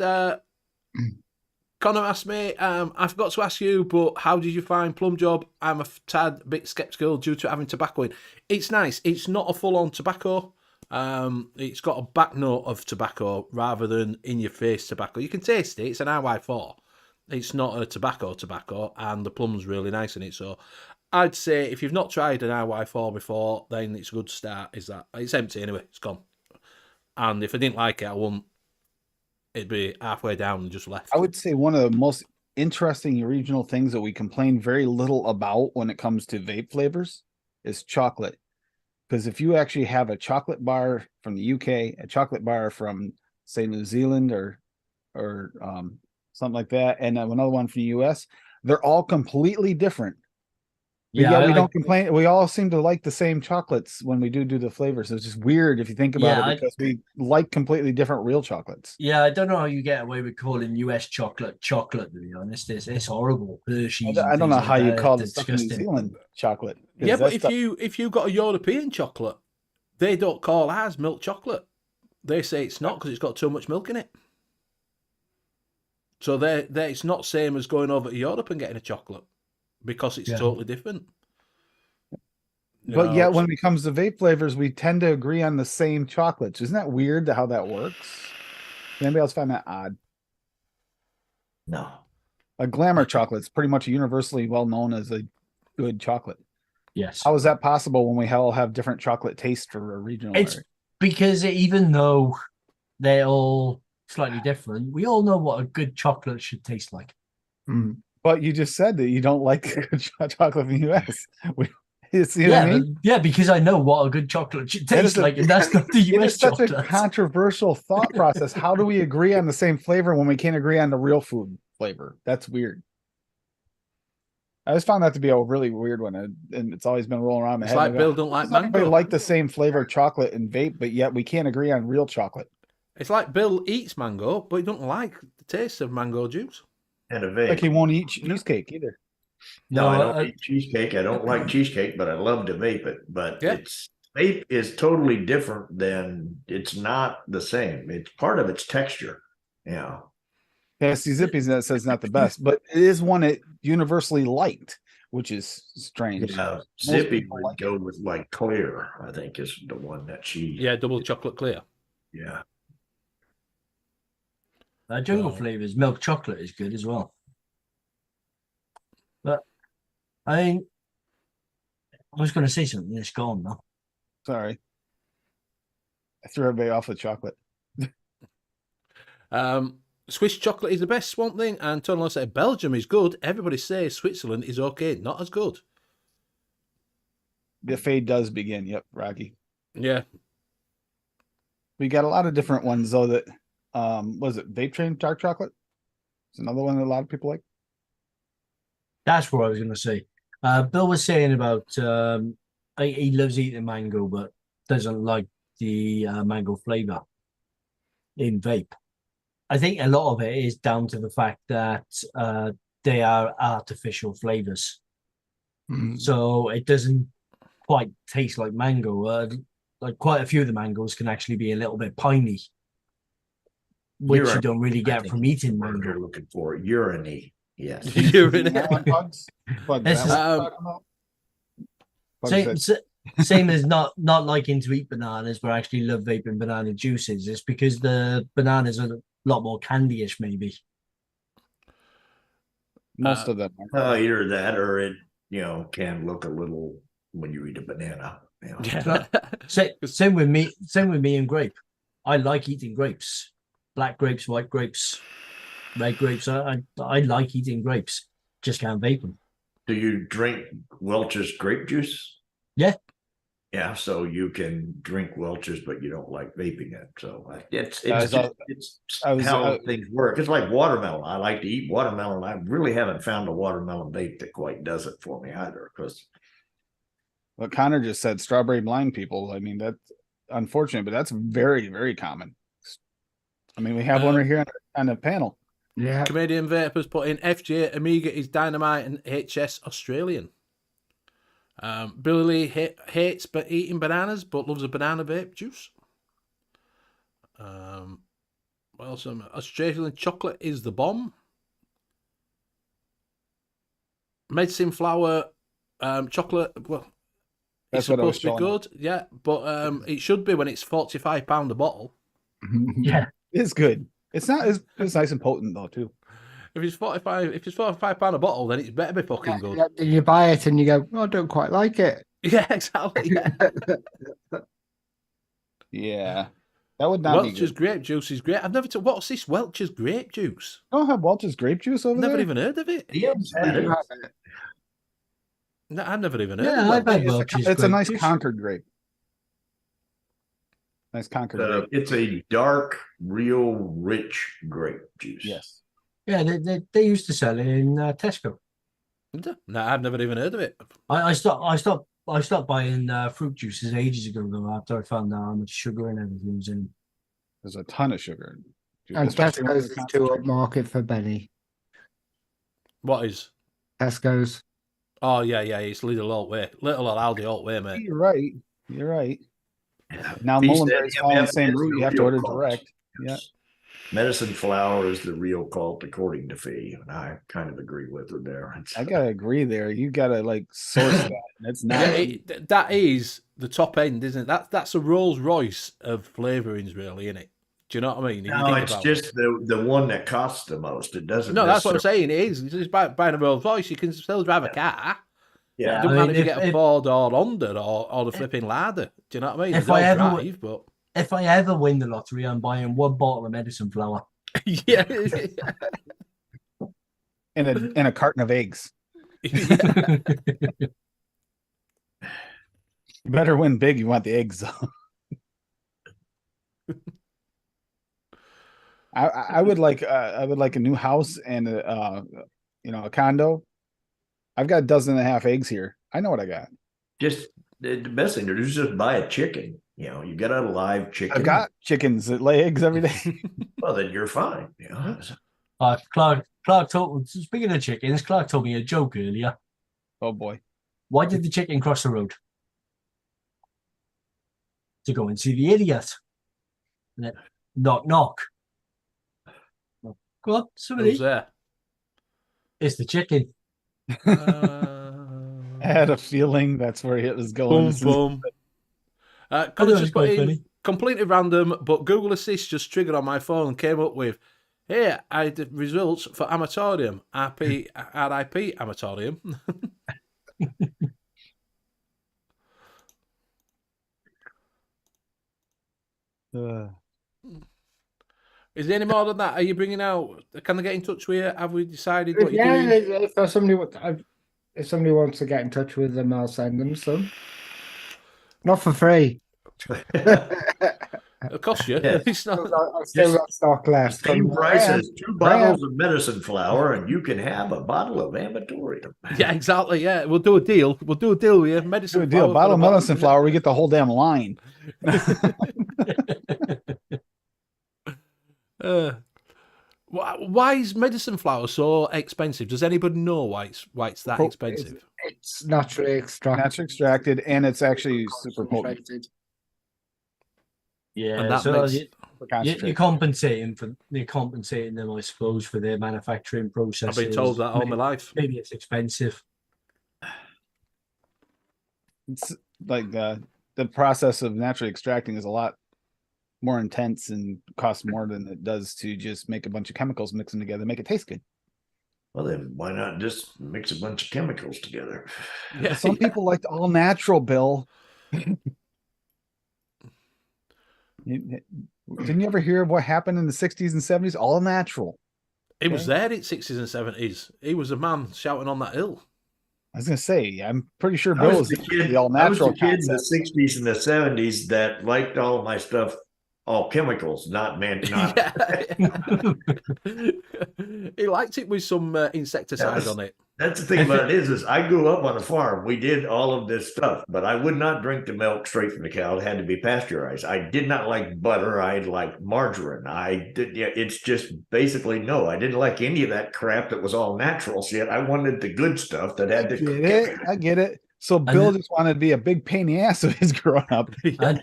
Connor asked me, I forgot to ask you, but how did you find Plum Job? I'm a tad bit skeptical due to having tobacco in. It's nice. It's not a full-on tobacco. It's got a back note of tobacco rather than in-your-face tobacco. You can taste it. It's an RY4. It's not a tobacco, and the plum's really nice in it. So I'd say if you've not tried an RY4 before, then it's a good start. It's empty anyway. It's gone. And if I didn't like it, I wouldn't. It'd be halfway down and just left. I would say one of the most interesting regional things that we complain very little about when it comes to vape flavors is chocolate. Because if you actually have a chocolate bar from the UK, a chocolate bar from say New Zealand or something like that, and another one from the US, they're all completely different. Yeah, we don't complain. We all seem to like the same chocolates when we do the flavors. So it's just weird if you think about it, because we like completely different real chocolates. Yeah, I don't know how you get away with calling US chocolate, to be honest. It's horrible. Hershey's I don't know how you call the It's stuff in New disgusting. Zealand chocolate. Yeah, but if you got a European chocolate, they don't call ours milk chocolate. They say it's not because it's got too much milk in it. So it's not same as going over to Europe and getting a chocolate because it's totally different. But yet, when it comes to vape flavors, we tend to agree on the same chocolates. Isn't that weird how that works? Anybody else find that odd? No. A glamour chocolate's pretty much universally well known as a good chocolate. Yes. How is that possible when we all have different chocolate tastes for a regional It's area? because even though they're all slightly different, we all know what a good chocolate should taste like. But you just said that you don't like chocolate from the US. You see what I mean? Because I know what a good chocolate should That is taste like, and that's not the It US is such chocolate. a controversial thought process. How do we agree on the same flavor when we can't agree on the real food flavor? That's weird. I just found that to be a really weird one, and it's always been rolling around my It's head. like Bill don't like Everybody mango. like the same flavor chocolate and vape, but yet we can't agree on real chocolate. It's like Bill eats mango, but he doesn't like the taste of mango juice. And a vape. Like he won't eat cheesecake either. No, I don't eat cheesecake. I don't like cheesecake, but I love to vape it. But Yeah. vape is totally different than, it's not the same. It's part of its texture. Yeah. Yeah, see, Zippy's that says not the best, but it is one that universally liked, which is strange. Yeah. Zippy would go with like clear, I think is the one that she. Yeah, double chocolate clear. Yeah. Jungle flavors, milk chocolate is good as well. But I mean, I was going to say something. It's gone now. Sorry. I threw everybody off the chocolate. Swiss chocolate is the best one thing, and Tony said Belgium is good. Everybody says Switzerland is okay, not as good. The fade does begin. Yep, Rocky. Yeah. We got a lot of different ones though that was it Vape Train dark chocolate? It's another one that a lot of people like. That's what I was going to say. Bill was saying about he loves eating mango, but doesn't like the mango flavor in vape. I think a lot of it is down to the fact that they are artificial flavors. So it doesn't quite taste like mango. Like quite a few of the mangoes can actually be a little bit piney, which you don't really get from eating mango. You're looking for urine-y. Yes. Same as not liking to eat bananas, but actually love vaping banana juices. It's because the bananas are a lot more candyish, maybe. Most of them. Either that or it, can look a little when you eat a banana. Yeah. Same with me and grape. I like eating grapes. Black grapes, white grapes, red grapes. I like eating grapes. Just can't vape them. Do you drink Welch's grape juice? Yeah. Yeah, so you can drink Welch's, but you don't like vaping it. So it's how things work. It's like watermelon. I like to eat watermelon. I really haven't found a watermelon vape that quite does it for me either. Because what Connor just said, strawberry blind people. I mean, that's unfortunate, but that's very, very common. I mean, we have one right here on the panel. Yeah. Canadian Vapors put in FJ Amiga is dynamite and HS Australian. Billy Lee hates eating bananas but loves a banana vape juice. Well, some Australian chocolate is the bomb. Medicine flower chocolate. Well, it's supposed to be good, yeah, but it should be when it's £45 a bottle. Yeah, it's good. It's not. It's nice and potent though too. If it's £45 a bottle, then it's better be fucking good. Yeah, you buy it and you go, oh, I don't quite like it. Yeah, exactly. Yeah, yeah. That would not Welch's be good. grape juice is great. I've never. What's this Welch's grape juice? You don't have Welch's grape juice over there? Never even heard of it. No, I've never even heard of it. I've had Welch's. It's a nice Concord grape. Nice Concord grape. It's a dark, real rich grape juice. Yes. Yeah, they used to sell it in Tesco. No, I've never even heard of it. I stopped buying fruit juices ages ago though, after I found out how much sugar and everything was in. There's a ton of sugar. And Tesco's is too upmarket for Benny. What is? Tesco's. Oh yeah, it's Lidl all way. Little or Aldi all way, mate. You're right. You're right. Yeah. Now Mullenberry's following the same route. You have to order direct. Yeah. Medicine flower is the real cult according to Fee, and I kind of agree with her there. I gotta agree there. You gotta source that. That's not. That is the top end, isn't it? That's a Rolls Royce of flavorings, really, isn't it? Do you know what I mean? No, it's just the one that costs the most. It doesn't. No, that's what I'm saying. It is. It's just buying a Rolls Royce. You can still drive a car. Yeah, it doesn't matter if you get a Ford or Honda or the flipping ladder. Do you know what I mean? If I ever win the lottery, I'm buying one bottle of medicine flower. Yeah. in a carton of eggs. Yeah. You better win big. You want the eggs though. I would like a new house and a condo. I've got 12.5 eggs here. I know what I got. Just the best thing to do is just buy a chicken. You know, you get a live chicken. I've got chickens that lay eggs every day. Well, then you're fine. You know? Clark told. Speaking of chickens, Clark told me a joke earlier. Oh boy. Why did the chicken cross the road? To go and see the idiot. And then, knock, knock. Go on, somebody. Who's there? It's the chicken. I had a feeling that's where it was going. Boom, boom. Could just put in completely random, but Google Assist just triggered on my phone and came up with, here, I did results for Amatorium. RIP Amatorium. Is there any more than that? Are you bringing out? Can they get in touch with you? Have we decided what you're doing? If somebody wants to get in touch with them, I'll send them some. Not for free. It'll cost you. Yes. It's not... I've still got stock left. Same price as 2 bottles of medicine flower, and you can have a bottle of Amatorium. Yeah, exactly. Yeah, we'll do a deal. We'll do a deal with you. Medicine Do a deal. Bottle of medicine flower. We get the whole damn line. Why is medicine flower so expensive? Does anybody know why it's that expensive? It's naturally extracted. Naturally extracted, and it's actually super potent. Yeah, And that so makes... you're compensating them, I suppose, for their manufacturing process. I've been told that all my life. Maybe it's expensive. It's like the process of naturally extracting is a lot more intense and costs more than it does to just make a bunch of chemicals, mix them together, make it taste good. Well, then why not just mix a bunch of chemicals together? Yeah, Some people like all natural, Bill. Didn't you ever hear of what happened in the 60s and 70s? All natural. He was there in 60s and 70s. He was a man shouting on that hill. I was going to say, I'm pretty sure Bill was the all I was natural the kid in concept. the 60s and the 70s that liked all of my stuff, all chemicals, not man. Not He liked it with some insecticide on it. That's the thing about it is I grew up on a farm. We did all of this stuff, but I would not drink the milk straight from the cow. It had to be pasteurized. I did not like butter. I liked margarine. I did. Yeah, it's just basically no. I didn't like any of that crap that was all natural shit. I wanted the good stuff that had to. I get it. So Bill just wanted to be a big pain in the ass of his growing up. Yeah.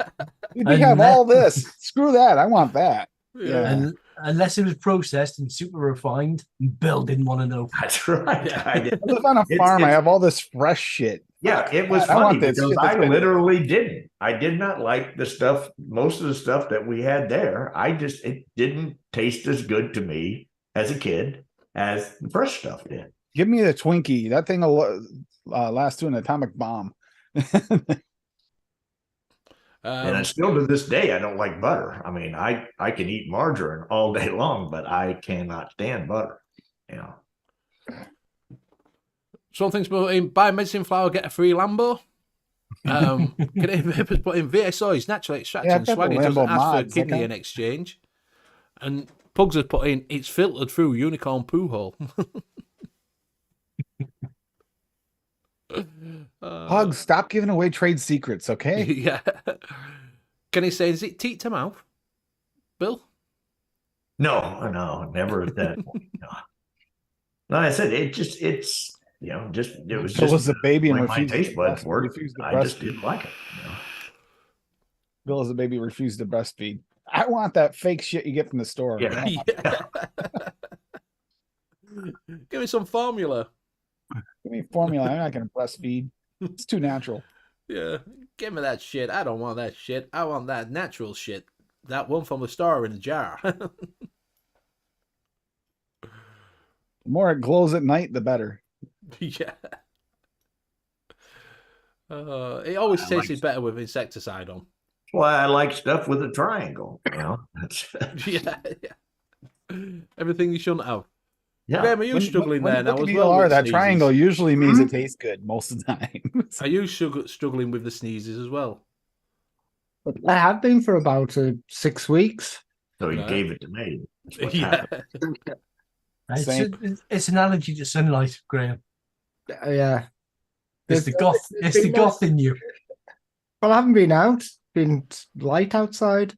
We have all this. Screw that. I want that. Yeah. And unless it was processed and super refined, Bill didn't want to know. That's right. Yeah. I did. I live on a farm. I have all this fresh shit. Yeah, it was I funny want this because shit that's I been- literally didn't. I did not like the stuff, most of the stuff that we had there. It didn't taste as good to me as a kid as the fresh stuff did. Give me the Twinkie. That thing will last to an atomic bomb. And still to this day, I don't like butter. I mean, I can eat margarine all day long, but I cannot stand butter. You know. Something's put in, buy medicine flower, get a free Lambo. Can it put in VSO is naturally extracted and swag. It doesn't ask for a kidney in exchange. And Pugs has put in, it's filtered through unicorn poo hole. Pugs, stop giving away trade secrets, okay? Yeah. Can he say, is it teat to mouth? Bill? No, never that. No. Like I said, it was Bill just was a baby and like my refused taste to buds breast- work. refused to I just breastfeed. didn't like it. You know? Bill as a baby refused to breastfeed. I want that fake shit you get from the store. Yeah. Yeah. Give me some formula. Give me formula. I'm not going to breastfeed. It's too natural. Yeah. Give me that shit. I don't want that shit. I want that natural shit. That one from the store in a jar. The more it glows at night, the better. Yeah. It always tasted better with insecticide on. Why I like stuff with a triangle. You know, Yeah. Everything you shouldn't have. yeah. Graham, are you struggling there now as well? ELR, with that sneezes? triangle usually means it tastes good most of the time. Are you struggling with the sneezes as well? I have been for about 6 weeks. So he No. gave it to me. That's what Yeah. happened. It's an allergy to sunlight, Graham. Yeah. It's the goth in you. Well, I haven't been out. been light outside.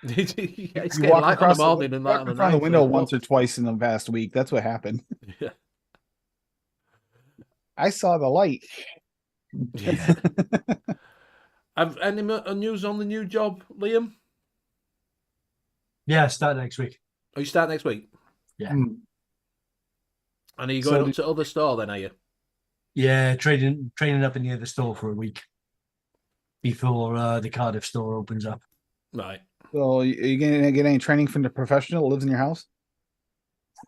It's You getting walk light on the across morning and light on in the front of night. the window like, once or twice in the past week. That's what happened. Yeah. I saw the light. Yeah. Have any news on the new job, Liam? Yeah, start next week. Oh, you start next week? Yeah. Mm. And are you So going up to other store then, are you? Yeah, training up in the other store for a week before the Cardiff store opens up. Right. So you gonna get any training from the professional that lives in your house?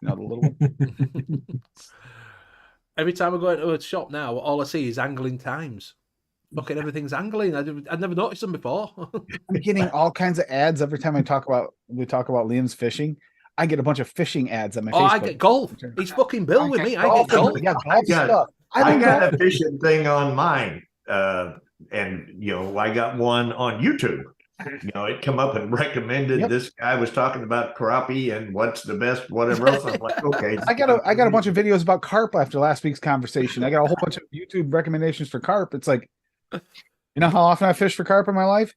You know, the little one. Every time I go into a shop now, all I see is angling times. Fucking everything's angling. I'd never noticed them before. I'm getting all kinds of ads every time we talk about Liam's fishing. I get a bunch of fishing ads on my Oh, Facebook. I get golf. He's fucking Bill with me. I get golf. Yeah, golf stuff. I got golf. a fishing thing on mine, and I got one on YouTube. It come up and recommended. Yep. This guy was talking about crappie and what's the best, whatever else. I'm like, okay. I got a bunch of videos about carp after last week's conversation. I got a whole bunch of YouTube recommendations for carp. It's like, you know how often I fish for carp in my life?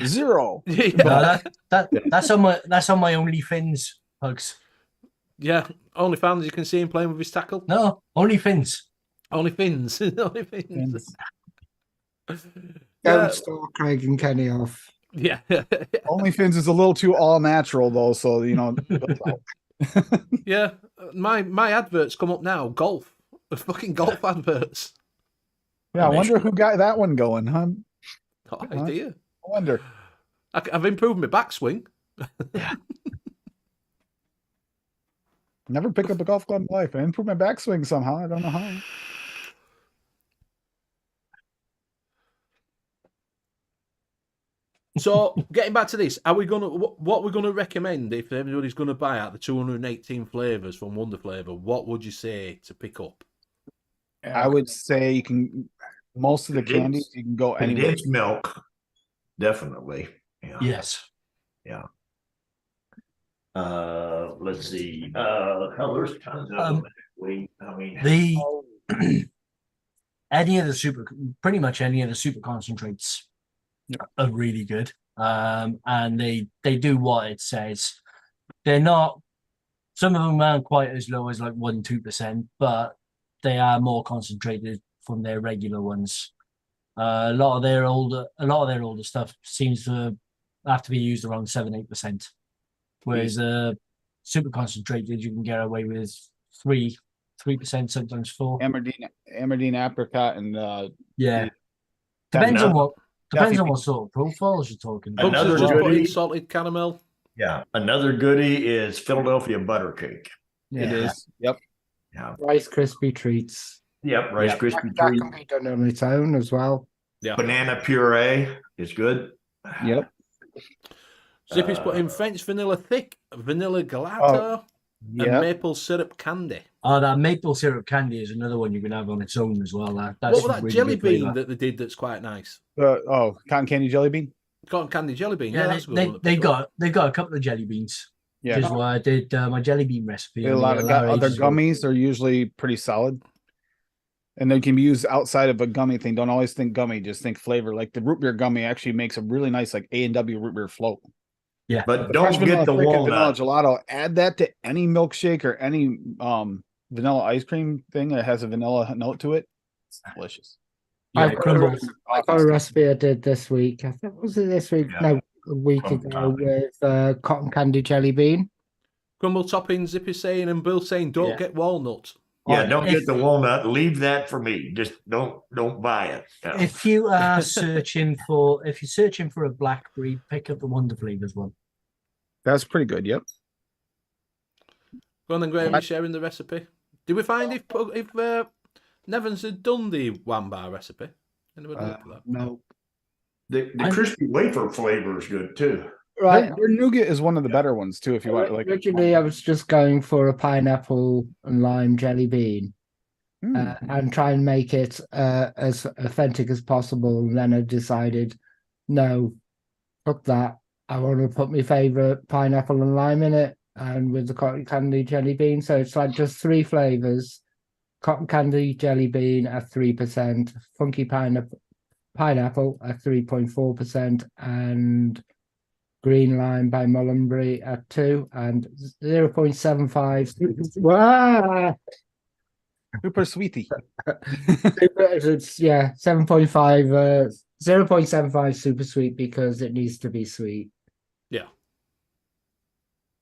0. Yeah. No, that's on my OnlyFins, Hugs. Yeah. Only fans you can see him playing with his tackle. No, OnlyFins. Only fins. Only fins. Don't start Craig and Kenny off. Yeah. OnlyFins is a little too all natural though, so Yeah. My adverts come up now. Golf. Fucking golf adverts. Yeah, I wonder who got that one going, huh? Oh, idea. I wonder. I've improved my backswing. Never picked up a golf club in life. I improved my backswing somehow. I don't know how. So, getting back to this, are we gonna what we're gonna recommend if everybody's gonna buy out the 218 flavors from Wonder Flavor? What would you say to pick up? I would say you can most of the candies you can go anywhere. Condensed milk, definitely. Yeah. Yes. Yeah. Let's see. Hell, there's tons of them. I mean, pretty much any of the super concentrates are really good. And they do what it says. They're not. Some of them aren't quite as low as like 1-2%, but they are more concentrated from their regular ones. A lot of their older stuff seems to have to be used around 7-8%. Whereas super concentrated, you can get away with 3%, sometimes 4. Amardine apricot and yeah. Depends on what sort of profiles you're talking about. Another Just put in goodie. salted caramel. Yeah. Another goodie is Philadelphia butter cake. it is. Yep. Yeah. Rice Krispie treats. Yep. Rice Krispie That treat. can be done on its own as well. Yeah. Banana puree is good. Yep. Zippy's put in French vanilla thick, vanilla gelato, and maple syrup candy. Oh, that maple syrup candy is another one you can have on its own as well. That's What was that really jelly good bean flavour. that they did that's quite nice? Cotton candy jelly bean. Cotton candy jelly bean. Yeah, that's a good one. they've got a couple of jelly beans. Yeah. Which is why I did my jelly bean recipe. A lot of other gummies are usually pretty solid. And they can be used outside of a gummy thing. Don't always think gummy, just think flavor. Like the root beer gummy actually makes a really nice like A&W root beer float. Yeah. But don't get the vanilla walnut. gelato. Add that to any milkshake or any vanilla ice cream thing that has a vanilla note to it. It's delicious. Yeah, I got a recipe I did this week. I think was it this week? Yeah. No, a week ago with cotton candy jelly bean. Crumble topping, Zippy saying, and Bill saying, don't get walnut. Yeah, don't get the walnut. Leave that for me. Just don't buy it. No. If you're searching for a blackberry, pick up the Wonder Flavors one. That's pretty good. Yep. Go on then, Graham, you sharing the recipe. Did we find if Nevans had done the one bar recipe? Anybody look for that? No. The crispy wafer flavor is good too. Right. Their nougat is one of the better ones too. If you want, like Originally, I was just going for a pineapple and lime jelly bean and try and make it as authentic as possible. And then I decided, no, fuck that. I want to put my favorite pineapple and lime in it, and with the cotton candy jelly bean. So it's like just 3 flavors: cotton candy jelly bean at 3%, funky pineapple Pineapple at 3.4%, and Green Lime by Mullenbury at 2, and 0.75. Wow. Super sweetie. It's 7.5, 0.75 super sweet because it needs to be sweet. Yeah.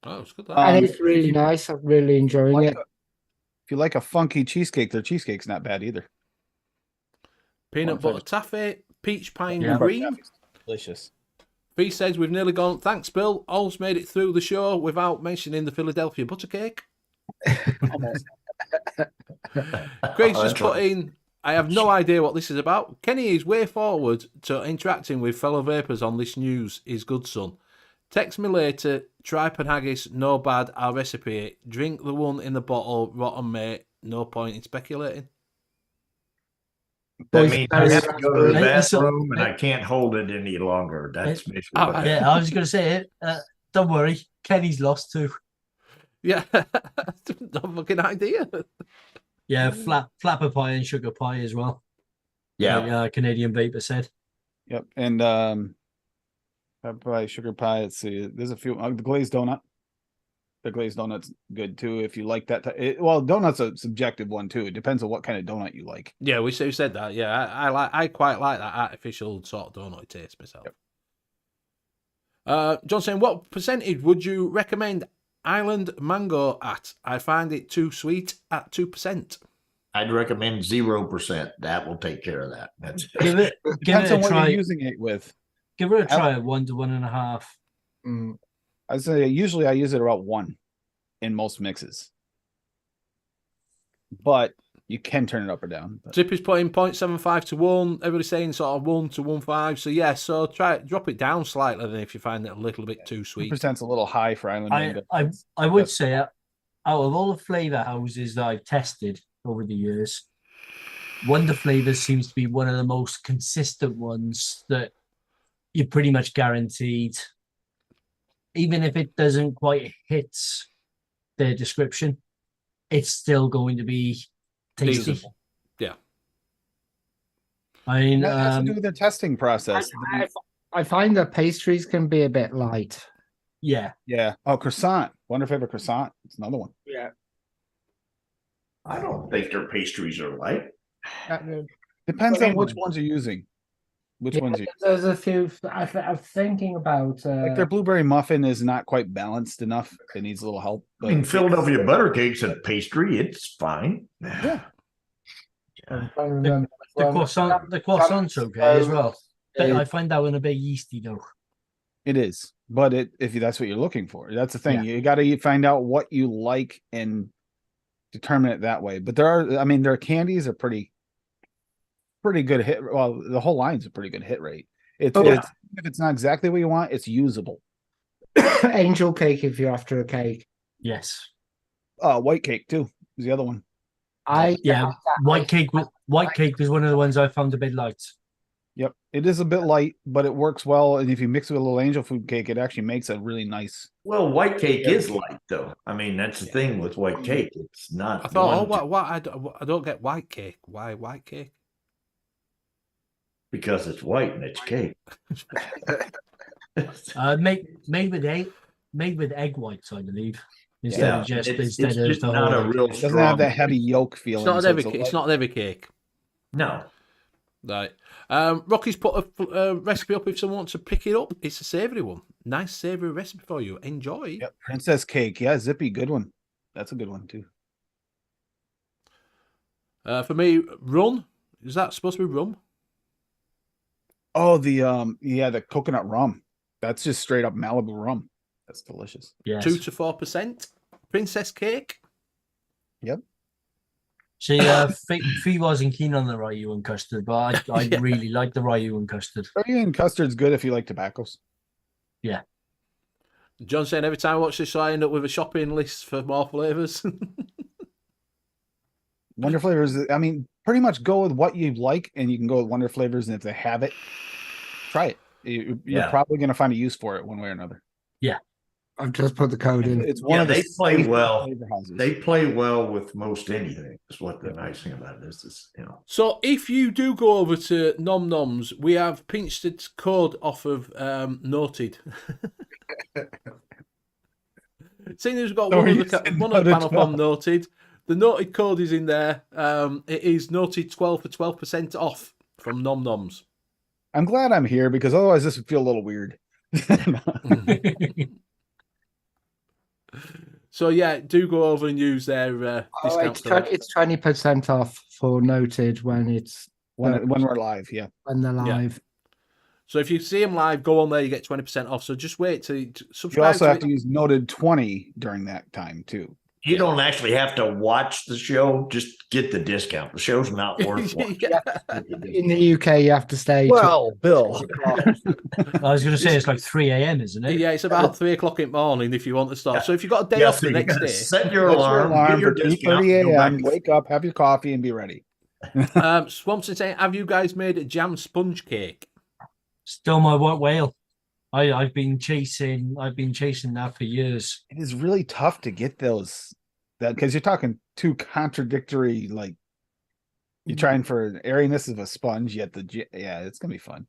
Oh, it's good. That. And it's really nice. I'm really enjoying it. If you like a funky cheesecake, their cheesecake's not bad either. Peanut butter taffy, peach pine Yeah. green. Delicious. Fee says we've nearly gone. Thanks, Bill. All's made it through the show without mentioning the Philadelphia butter cake. Almost. Craig's Oh, just that's put right. in, I have no idea what this is about. Kenny is way forward to interacting with fellow vapors on this news. Is good, son. Text me later. Tripe and haggis, no bad. I'll recipe it. Drink the one in the bottle. Rotten, mate. No point in speculating. That Boys, means I have to go to the It's all- bathroom and I can't hold it any longer. That's basically what that Yeah, I was going to say it. Don't worry, Kenny's lost too. Yeah, no fucking idea. Yeah, flapper pie and sugar pie as well. Yeah. Like, Canadian Vapor said. Yep. And pie, sugar pie. Let's see. There's a few. The glazed donut. The glazed donut's good too. If you like that. Well, donut's a subjective one too. It depends on what kind of donut you like. Yeah, we said that. Yeah, I quite like that artificial sort of donut taste myself. Yep. John saying, what percentage would you recommend Island Mango at? I find it too sweet at 2%. I'd recommend 0%. That will take care of that. That's Give it Depends a on what try. you're using it with. Give it a try at 1 to 1.5. I'd say usually I use it about 1 in most mixes, but you can turn it up or down. But Zip is putting 0.75 to 1. Everybody's saying sort of 1 to 1.5. So yeah, so drop it down slightly then if you find it a little bit too sweet. 2%'s a little high for Island Mango. I would say out of all the flavor houses that I've tested over the years, Wonder Flavors seems to be one of the most consistent ones that you're pretty much guaranteed, even if it doesn't quite hit their description, it's still going to be tasty. Decent. Yeah. I mean, That has to do with their testing process. I find that pastries can be a bit light. yeah. Yeah. Oh, croissant. Wonder favorite croissant. It's another one. Yeah. I don't think their pastries are light. Depends on which ones you're using. Which ones you There's a few. I'm thinking about. like. Their blueberry muffin is not quite balanced enough. It needs a little help. I mean, Philadelphia butter cake's a pastry. It's fine. Yeah. The croissant's okay as well. But I find that one a bit yeasty though. It is, but if that's what you're looking for, that's the thing. Yeah. You got to find out what you like and determine it that way. But their candies are pretty good hit. Well, the whole line's a pretty good hit rate. If it's not exactly what you want, it's usable. Angel cake if you're after a cake. Yes. White cake too is the other one. White cake was one of the ones I found a bit light. Yep, it is a bit light, but it works well. And if you mix it with a little angel food cake, it actually makes a really nice. Well, white cake is light, though. I mean, that's the thing with white cake. It's not. I thought, I don't get white cake. Why white cake? Because it's white and it's cake. Made with egg whites, I believe, instead of it's the not a whole. real It doesn't strong. have that heavy yolk feeling. It's not every cake. No. Right. Rocky's put a recipe up if someone wants to pick it up. It's a savoury one. Nice savoury recipe for you. Enjoy. Yep, princess cake. Yeah, zippy, good one. That's a good one too. For me, rum. Is that supposed to be rum? Oh, the coconut rum. That's just straight up Malibu rum. That's delicious. Yes. 2 to 4%. Princess cake. Yep. See, Fee wasn't keen on the Ryu and custard, but I really like the Ryu and custard. Curry and custard's good if you like tobaccos. Yeah. John saying every time I watch this, I end up with a shopping list for more flavours. Wonder Flavors, I mean, pretty much go with what you like, and you can go with Wonder Flavors, and if they have it, try it. You're probably going to find a use for it one way or another. Yeah. I've just put the code in. It's one Yeah, of the they play safest well. flavor houses. They play well with most anything. Is what the nice thing about this is, So if you do go over to Nom Noms, we have pinched its code off of Noted. Seeing as we've got So one are of you the saying one of the Noted panel 12? from Noted, the Noted code is in there. It is Noted 12 for 12% off from Nom Noms. I'm glad I'm here because otherwise this would feel a little weird. So yeah, do go over and use their discount code. It's 20% off for Noted when it's when we're live, yeah. when they're live. So if you see them live, go on there, you get 20% off. So just wait to subscribe. You also to have it. to use Noted 20 during that time too. You don't actually have to watch the show; just get the discount. The show's not worth watching. Yeah. In the UK, you have to stay. Well, Bill, I was going to say it's like 3 a.m., isn't it? Yeah, it's about 3 o'clock in the morning if you want to start. Yeah. So if you've got a day off so the you next gotta day, set your set alarm, get your for 2:30 discount, and go a.m. back. Wake up, have your coffee, and be ready. Swampson saying, have you guys made a jam sponge cake? Still my white whale. I've been chasing that for years. It is really tough to get those, that because you're talking two contradictory, like you're trying for an airiness of a sponge, yet it's gonna be fun.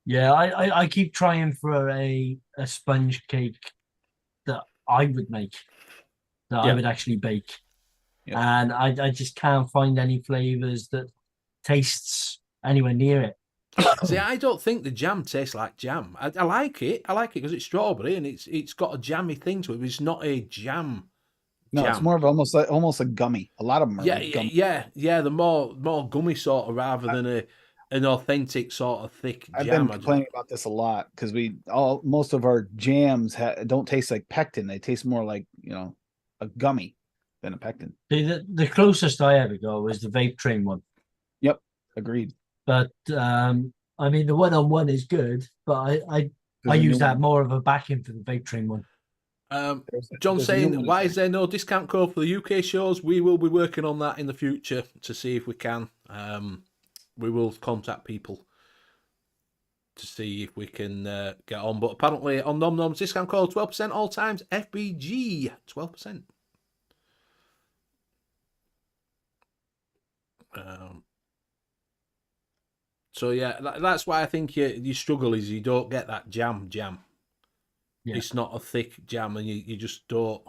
Yeah, I keep trying for a sponge cake that I would make, that I would actually bake. Yeah. And I just can't find any flavors that tastes anywhere near it. See, I don't think the jam tastes like jam. I like it. I like it because it's strawberry and it's got a jammy thing to it, but it's not a jam. No, it's jam. more of almost a gummy. A lot of them are like gummy. Yeah. The more gummy sort of rather than an authentic sort of thick I've jam. been complaining about this a lot because most of our jams don't taste like pectin. They taste more like a gummy than a pectin. The closest I ever got was the vape train one. Yep, agreed. But I mean, the one-on-one is good, but I use that more of a backing for the vape train one. John saying, why is there no discount code for the UK shows? We will be working on that in the future to see if we can. We will contact people to see if we can get on. But apparently on Nom Noms, discount code 12% all times, FBG 12%. So yeah, that's why I think you struggle is you don't get that jam. Yeah. It's not a thick jam, and you just don't.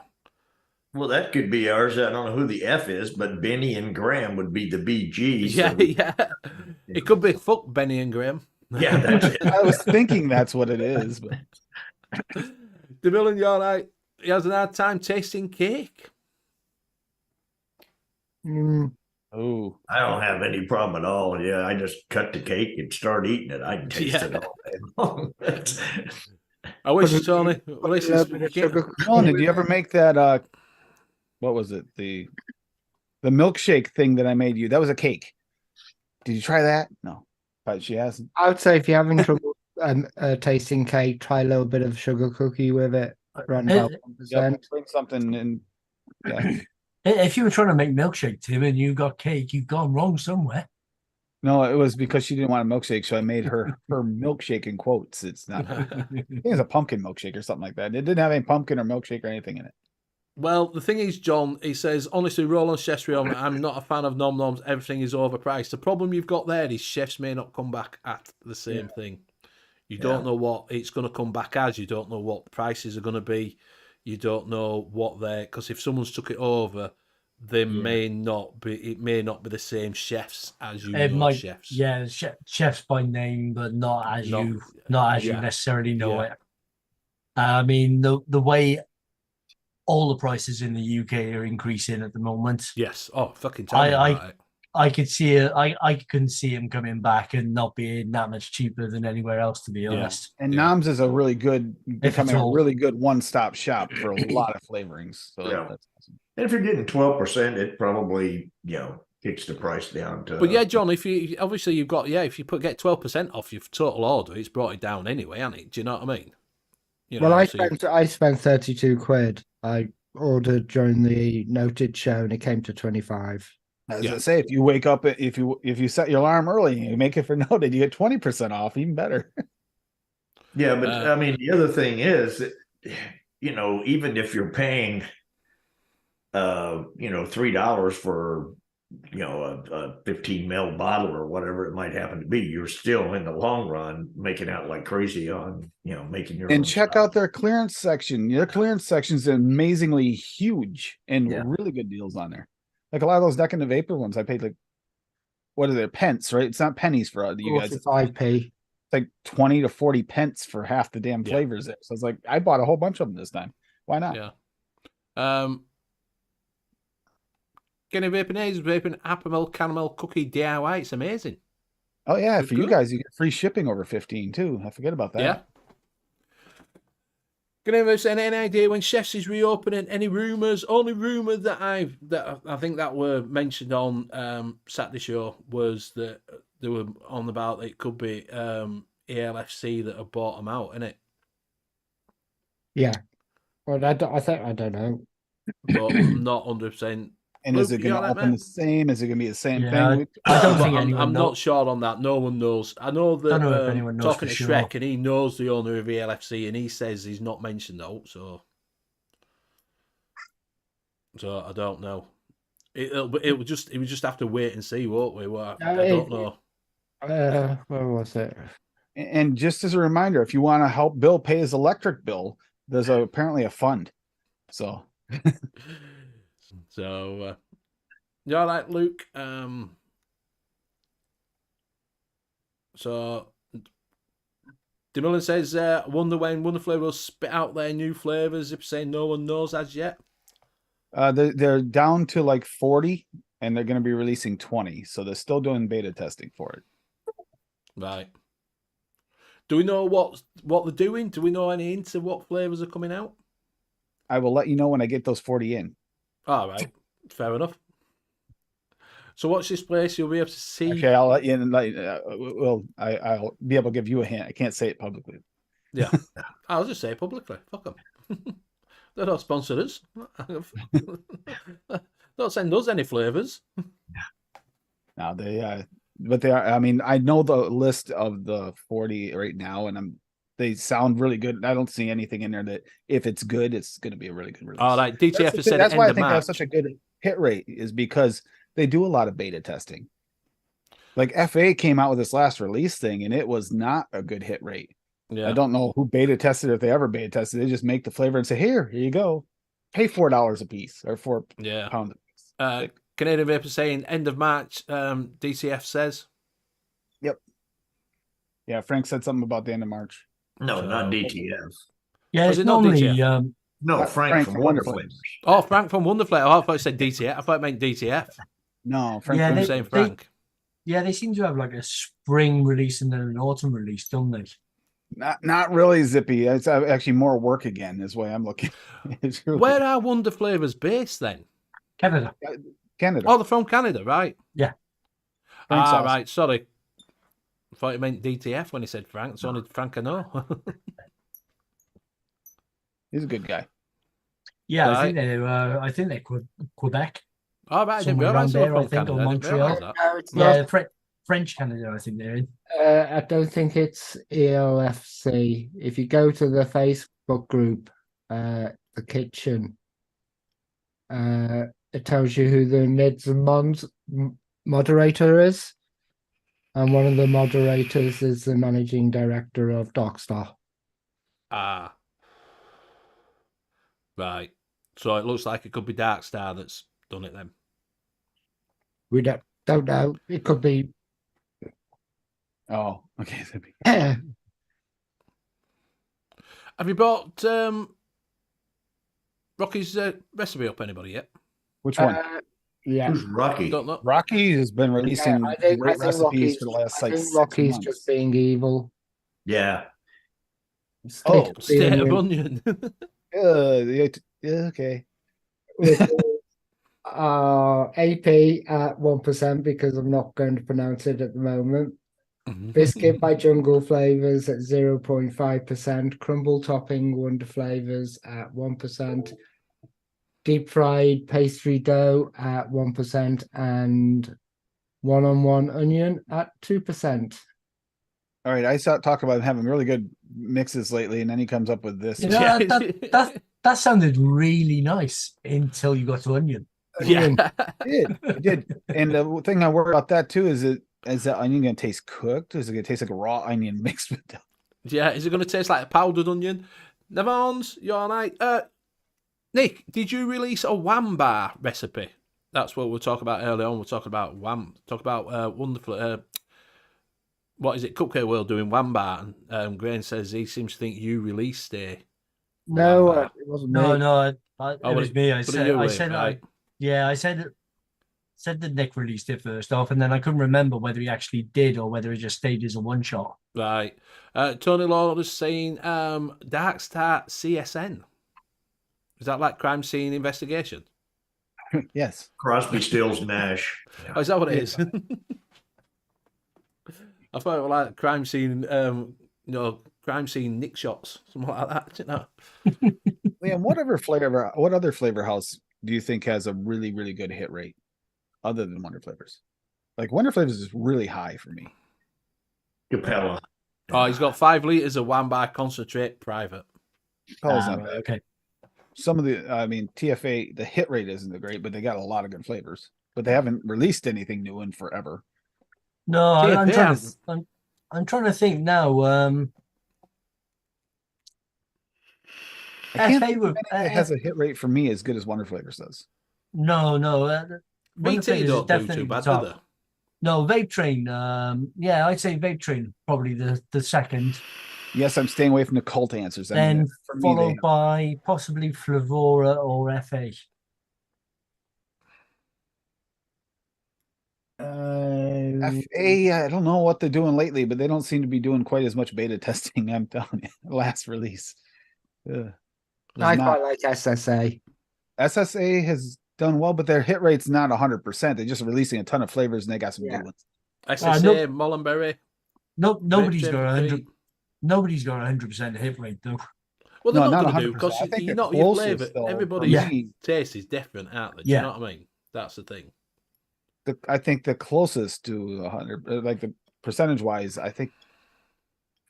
Well, that could be ours. I don't know who the F is, but Benny and Graham would be the BG. Yeah. It could be fuck Benny and Graham. Yeah, that's it. I was thinking that's what it is, but DeMillan, you're right. He has an hard time tasting cake. Oh, I don't have any problem at all. Yeah, I just cut the cake and start eating it. I can taste it all day long. I wish, Tony. Tony, did you ever make that? What was it? The milkshake thing that I made you. That was a cake. Did you try that? No, but she hasn't. I would say if you're having trouble tasting cake, try a little bit of sugar cookie with it. Around about 1%. Bring something in. Yeah. If you were trying to make milkshake, Tim, and you got cake, you've gone wrong somewhere. No, it was because she didn't want a milkshake, so I made her milkshake in quotes. It's not. I think it's a pumpkin milkshake or something like that. It didn't have any pumpkin or milkshake or anything in it. Well, the thing is, John, he says, honestly, Roland Chefs, I'm not a fan of Nom Noms. Everything is overpriced. The problem you've got there is chefs may not come back at the same thing. You don't know what it's going to come back as. You don't know what the prices are going to be. You don't know what they're... Because if someone's took it over, they may not be... It may not be the same chefs as chefs. Yeah, chefs by name, but not as you necessarily know it. I mean, the way all the prices in the UK are increasing at the moment. Yes. Oh, fucking tell me about it. I could see it. I couldn't see him coming back and not being that much cheaper than anywhere else, to be honest. And Noms is becoming a really good one-stop shop for a lot of flavorings. So that's awesome. And if you're getting 12%, it probably kicks the price down to. But yeah, John, if you obviously you've got if you get 12% off your total order, it's brought it down anyway, hasn't it? Do you know what I mean? I spent 32 quid. I ordered during the Noted show, and it came to 25. As I say, if you wake up, if you set your alarm early and you make it for Noted, you get 20% off, even better. Yeah, but I mean, the other thing is, even if you're paying, $3 for, a 15 ml bottle or whatever it might happen to be, you're still in the long run making out like crazy on, making your And own check stuff. out their clearance section. Their clearance section is amazingly huge and Yeah. really good deals on there. Like a lot of those Deck and the Vapor ones, I paid like, what are they, pence, right? It's not pennies for you guys. It's 45p. like 20 to 40 pence for half the damn Yeah. flavors there. So it's like, I bought a whole bunch of them this time. Why not? Yeah. Getting vaping A's, vaping apple caramel cookie DIY. It's amazing. Oh yeah, It's for you good. guys, you get free shipping over 15 too. I forget about that. Yeah. Can anyone say any idea when Chefs is reopening? Any rumours? Only rumour that I think that were mentioned on Saturday show was that they were on about it could be ELFC that have bought them out, innit? Yeah. Well, I don't know. But I'm not 100%. And is Luke, it you going to alright, open mate? the same? Is it going to be the same Yeah, thing? I don't But think anyone I'm knows. not sure on that. No one knows. I know that Don't know if anyone knows talking for to sure. Shrek, and he knows the owner of ELFC, and he says he's not mentioned out. So I don't know. It would just have to wait and see, won't we? Well, I don't know. Where was it? And just as a reminder, if you want to help Bill pay his electric bill, there's apparently a fund. So So you all right, Luke? So DeMillen says, wonder when Wonder Flavour will spit out their new flavours if saying no one knows as yet. they're down to like 40 and they're going to be releasing 20. So they're still doing beta testing for it. Right. Do we know what they're doing? Do we know any hints of what flavours are coming out? I will let you know when I get those 40 in. All right. Fair enough. So watch this place. You'll be able to see. Okay, I'll let you in. I'll be able to give you a hint. I can't say it publicly. Yeah. I'll just say it publicly. Fuck them. They're not sponsor us. Don't send us any flavours. Now but they are. I mean, I know the list of the 40 right now, and they sound really good. I don't see anything in there that if it's good, it's going to be a really good release. All right. DTF has said that's end why I of think they have March. such a good hit rate is because they do a lot of beta testing. Like FA came out with this last release thing, and it was not a good hit rate. Yeah. I don't know who beta tested it, if they ever beta tested. They just make the flavor and say, here you go, pay $4 a piece or £4 a piece. Canadian Vapor saying end of March. DCF says. Yep. Yeah, Frank said something about the end of March. No, So- not DTF. Yeah, Was it's it not normally DTF? No, Frank from Wonder Flavors. Oh, Frank from Wonder Flavour. Oh, I thought you said DTF. I thought it meant DTF. No, Frank. Yeah, I'm they- saying Frank. Yeah, they seem to have like a spring release and then an autumn release, don't they? Not really zippy. It's actually more work again, is the way I'm looking. It's really Where are Wonder Flavours based then? Canada. Canada. Oh, they're from Canada, right? Yeah. Frank's awesome. Right. Sorry. I thought it meant DTF when he said Frank. It's only Frank I know. He's a good guy. Yeah, Right. I think they're Quebec. Oh, right. I didn't Somewhere realise they were around from there, I think, or Canada. I didn't Montreal. realise that. No, it's Yeah, not. French Canada, I think they're in. I don't think it's ELFC. If you go to the Facebook group, the kitchen, it tells you who the Mids and Mons moderator is. And one of the moderators is the managing director of Darkstar. Ah. Right. So it looks like it could be Darkstar that's done it then. We don't know. It could be. Oh, okay. Have you brought Rocky's recipe up anybody yet? Which one? Yeah. Who's Rocky? Don't know. Rocky has been releasing I think great recipes Rocky's, for the last I like think 6 Rocky's months. just being evil. Yeah. Oh, State of Onion. Okay. With AP at 1% because I'm not going to pronounce it at the moment. Biscuit by Jungle Flavors at 0.5%. Crumble topping Wonder Flavors at 1%. Deep fried pastry dough at 1%. And one-on-one onion at 2%. All right. I saw talk about having really good mixes lately, and then he comes up with this. You know, Yeah. That sounded really nice until you got to onion. Yeah. It did. And the thing I worry about that too is that onion going to taste cooked? Is it going to taste like a raw onion mixed with the... Yeah, is it going to taste like a powdered onion? Nevons, you're all right. Nick, did you release a wham bar recipe? That's what we'll talk about earlier on. We're talking about wham. Talk about wonderful. What is it? Cupcake World doing wham bar. And Grain says he seems to think you released a. No, Wham bar. it wasn't No, me. no, it Oh, was me. I said, right. I said that Nick released it first off, and then I couldn't remember whether he actually did or whether it just stayed as a one shot. Right. Tony Lord is saying Dark Star CSN. Is that like crime scene investigation? Yes. Crosby, Stills, Nash. Oh, is that what it is? I thought it was like crime scene, crime scene Nick shots, something like that. You know? Liam, what other flavor house do you think has a really, really good hit rate other than Wonder Flavors? Like Wonder Flavors is really high for me. Capella. Oh, he's got 5 liters of one bar concentrate private. Oh, it's not bad. Okay. Some of TFA, the hit rate isn't great, but they got a lot of good flavors. But they haven't released anything new in forever. No, I'm Yeah, trying to think now. I can't FA think would- of anything that has a hit rate for me as good as Wonder Flavors does. No. Wonder VT Flavors is don't do definitely too the bad, do top. they? No, Vape Train. Yeah, I'd say Vape Train probably the second. Yes, I'm staying away from the cult answers. I mean, Then for me, followed by possibly Flavora or FA. FA, I don't know what they're doing lately, but they don't seem to be doing quite as much beta testing. I'm telling you, last release. Ugh. I quite like SSA. SSA has done well, but their hit rate's not 100%. They're just releasing a ton of flavors, and they got some good ones. SSA, Mullenberry. Nobody's Vape got Train 100. Pete. Nobody's got 100% hit rate though. Well, they're No, not not going to do 100%. because I think you're they're not your closest, flavour. though, for Everybody's me. taste is different, aren't they? Do you know what I mean? That's the thing. I think the closest to 100, like the percentage wise, I think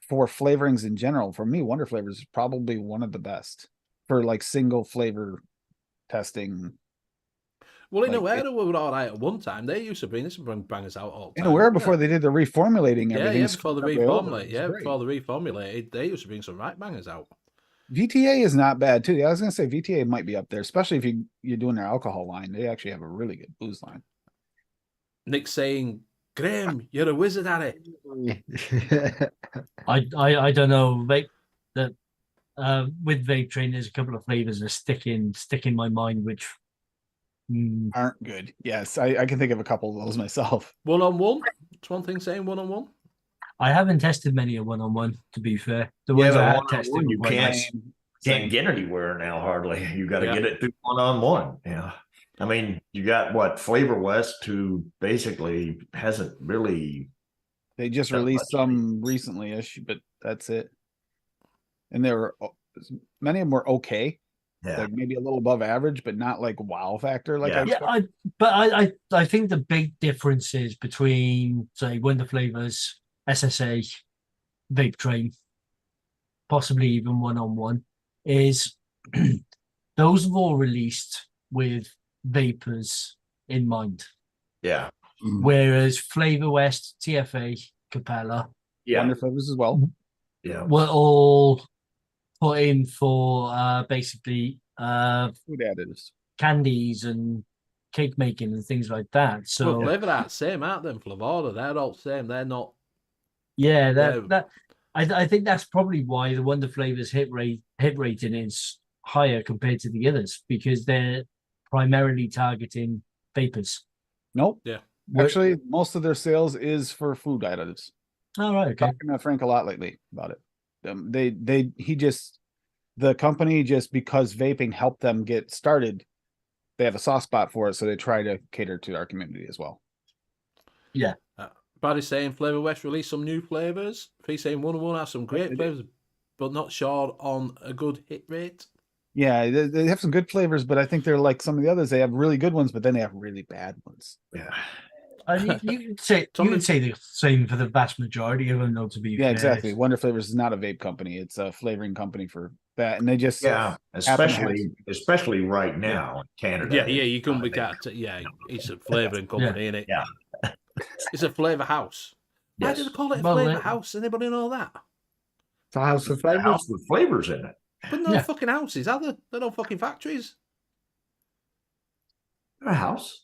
for flavorings in general, for me, Wonder Flavors is probably one of the best for like single flavor testing. Well, in Like, a way, they were all right at one time. They used to bring bangers out all the In time. a where didn't before they did the reformulating Yeah, everything. yeah, before they screwed it over. reformulate. It was Yeah, great. before they reformulated, they used to bring some right bangers out. VTA is not bad too. I was gonna say VTA might be up there, especially if you're doing their alcohol line. They actually have a really good booze line. Nick's saying, Graham, you're a wizard at it. I don't know. With Vape Train, there's a couple of flavors that stick in my mind, which Aren't good. Yes, I can think of a couple of those myself. One-on-one? It's one thing saying one-on-one. I haven't tested many a one-on-one. To be fair, the Yeah, ones but I have one-on-one, tested were you quite can't- nice. Can't get anywhere now, hardly. You got to Yeah. get it through one-on-one. Yeah. I mean, you got what Flavor West, who basically hasn't really. They just Not released much. some recently-ish, but that's it. And there were many of them were okay, Yeah. like maybe a little above average, but not like wow factor. Like Yeah. I think the big differences between say Wonder Flavors, SSA, Vape Train, possibly even one-on-one, is those have all released with vapors in mind. Yeah. Whereas Flavor West, TFA, Capella Yeah. Wonder Flavors as well. Yeah. were all put in for basically Food additives. candies and cake making and things like that. So Well, Flavour Art's same, aren't they? Flavora, they're all the same. They're not. yeah, Yeah. I think that's probably why the Wonder Flavors hit rating is higher compared to the others, because they're primarily targeting vapors. Nope. Yeah. Actually, most of their sales is for food additives. All right, okay. Talking to Frank a lot lately about it. The company, just because vaping helped them get started, they have a soft spot for it, so they try to cater to our community as well. Barry's saying Flavour West released some new flavours. He's saying one has some great flavours, but not sure on a good hit rate. Yeah, they have some good flavors, but I think they're like some of the others. They have really good ones, but then they have really bad ones. Yeah. You can say the same for the vast majority of them, though. To be Yeah, fair. exactly. Wonder Flavors is not a vape company; it's a flavoring company for that, and they just Yeah, happen to have- especially right now in Canada. Yeah, you couldn't be that. Yeah, it's a flavouring company, isn't it? Yeah. It's a flavour house. Why do they call it a Well, flavour house? Anybody know that? It's a house of A flavors. house with flavors in it. But no fucking houses, are there? They're not fucking factories. A house.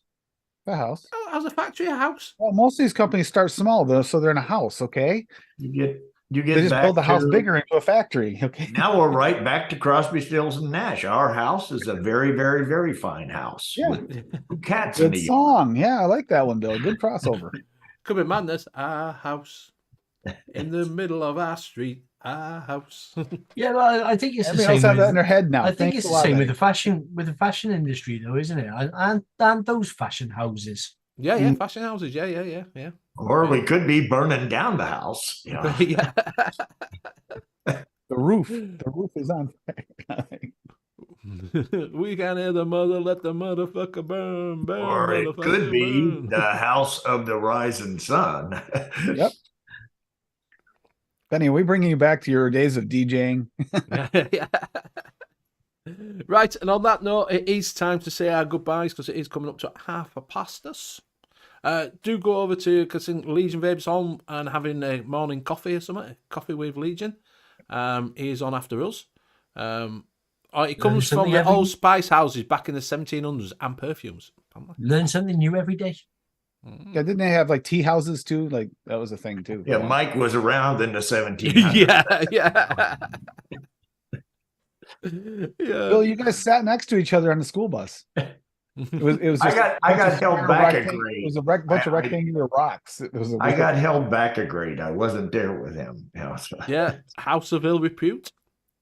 a house. Oh, how's a factory a house? Well, most of these companies start small though, so they're in a house. Okay, You get they just back build the house to- bigger into a factory. Okay, Now we're right back to Crosby, Stills, and Nash. Our house is a very, very, very fine house. Yeah. With 2 cats in good the song. Yeah, I like that one, Bill. Good crossover. Could be madness. Our house in the middle of our street. Our house. Yeah, well, I think it's the Everybody same. else have that in With, their head now. I think Thanks it's a the lot, same with Eddie. the fashion industry, though, isn't it? And those fashion houses. Yeah, fashion houses. Yeah. Or we could be burning down the house. Yeah. Yeah. The roof is on fire. We can hear the mother, let the motherfucker burn. Or it motherfucker, could be burn. the house of the rising sun. Yep. Benny, are we bringing you back to your days of DJing? Yeah. Right, and on that note, it is time to say our goodbyes because it is coming up to 1:30 us. Do go over to, because Legion Vape's on and having a morning coffee or something, coffee with Legion. He is on after us. It comes from something the every- old spice houses back in the 1700s and perfumes. Learn something new every day. Yeah, didn't they have like tea houses too? Like that was a thing too. Yeah, Mike was around in the 1700s. Yeah. Bill, you guys sat next to each other on the school bus. It was. I just got- a I bunch got of held square back a rectang- grade. It was a bunch of rectangular rocks. It was. I got held back a grade. I wasn't there with him. You know, so- Yeah, House of Ill Repute.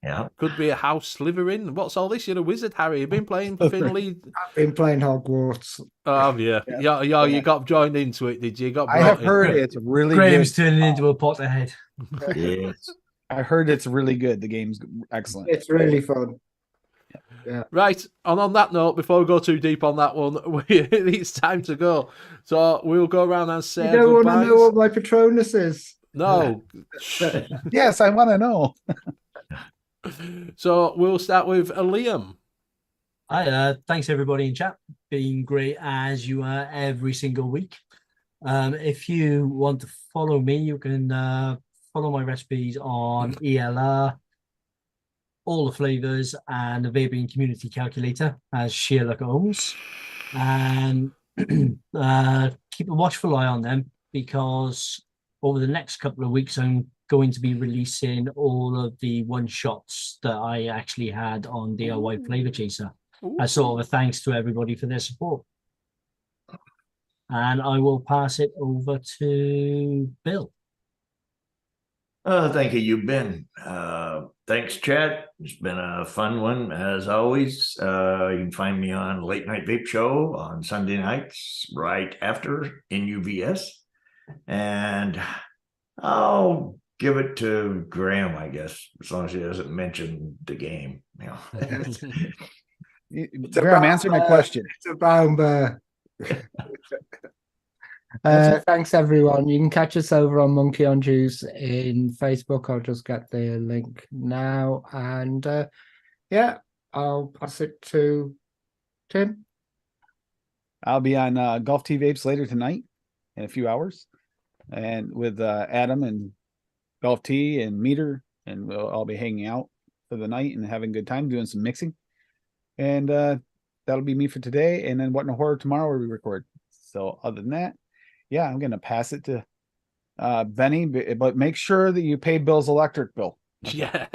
Yeah. Could be a house Slytherin. What's all this? You're a wizard, Harry. You've been playing Finley. I've been playing Hogwarts. Oh, have you? Yeah, you got joined into it, did you? You got I have brought in. heard it's really Graham's good. turning into a Potterhead. Yes. I heard it's really good. The game's excellent. It's really fun. Right, and on that note, before we go too deep on that one, it's time to go. So we'll go around and say You don't want to goodbyes. know what my Patronus is. No. Yes, I want to know. So we'll start with Liam. Hi, thanks everybody in chat. Being great as you are every single week. If you want to follow me, you can follow my recipes on ELR, all the flavors, and the vaping community calculator as Sherlock Holmes. And keep a watchful eye on them because over the next couple of weeks, I'm going to be releasing all of the one-shots that I actually had on DIY Flavor Chaser as sort of a thanks to everybody for their support. And I will pass it over to Bill. Thank you. You've been. Thanks, Chad. It's been a fun one as always. You can find me on Late Night Vape Show on Sunday nights, right after NUVS. And I'll give it to Graham, I guess, as long as he doesn't mention the game. You know. Graham, answer my question. It's a brown bear. Thanks everyone. You can catch us over on Monkey on Juice in Facebook. I'll just get the link now, and I'll pass it to Tim. I'll be on Golf Tea Vapes later tonight in a few hours, and with Adam and Golf Tea and Meter, and we'll all be hanging out for the night and having a good time doing some mixing. And that'll be me for today. And then What in a Horror tomorrow where we record. So other than that, yeah, I'm gonna pass it to Benny, but make sure that you pay Bill's electric bill. Yeah.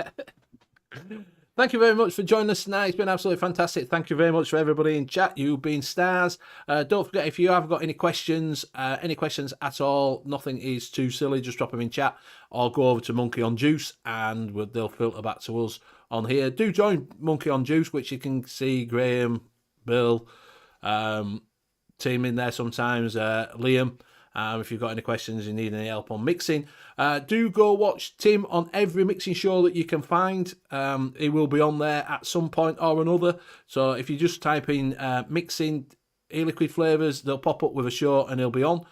Thank you very much for joining us tonight. It's been absolutely fantastic. Thank you very much for everybody in chat. You've been stars. Don't forget, if you have got any questions at all, nothing is too silly, just drop them in chat or go over to Monkey on Juice and they'll filter back to us on here. Do join Monkey on Juice, which you can see Graham, Bill, team in there sometimes, Liam. If you've got any questions, you need any help on mixing, do go watch Tim on every mixing show that you can find. He will be on there at some point or another. So if you just type in mixing e-liquid flavors, they'll pop up with a show and he'll be on.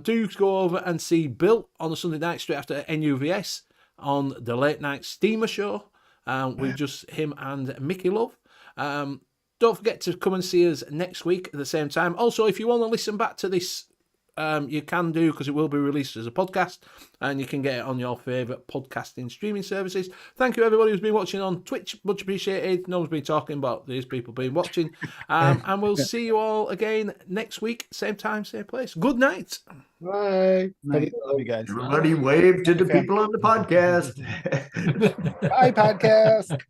Do go over and see Bill on the Sunday night straight after NUVS on the Late Night Steamer show. with just him and Mickey Love. Don't forget to come and see us next week at the same time. Also, if you want to listen back to this, you can do, because it will be released as a podcast, and you can get it on your favourite podcasting streaming services. Thank you, everybody who's been watching on Twitch. Much appreciated. No one's been talking about these people being watching. And we'll see you all again next week, same time, same place. Good night. Bye. Night. Love you guys. Everybody wave to the people on the podcast. Bye, podcast.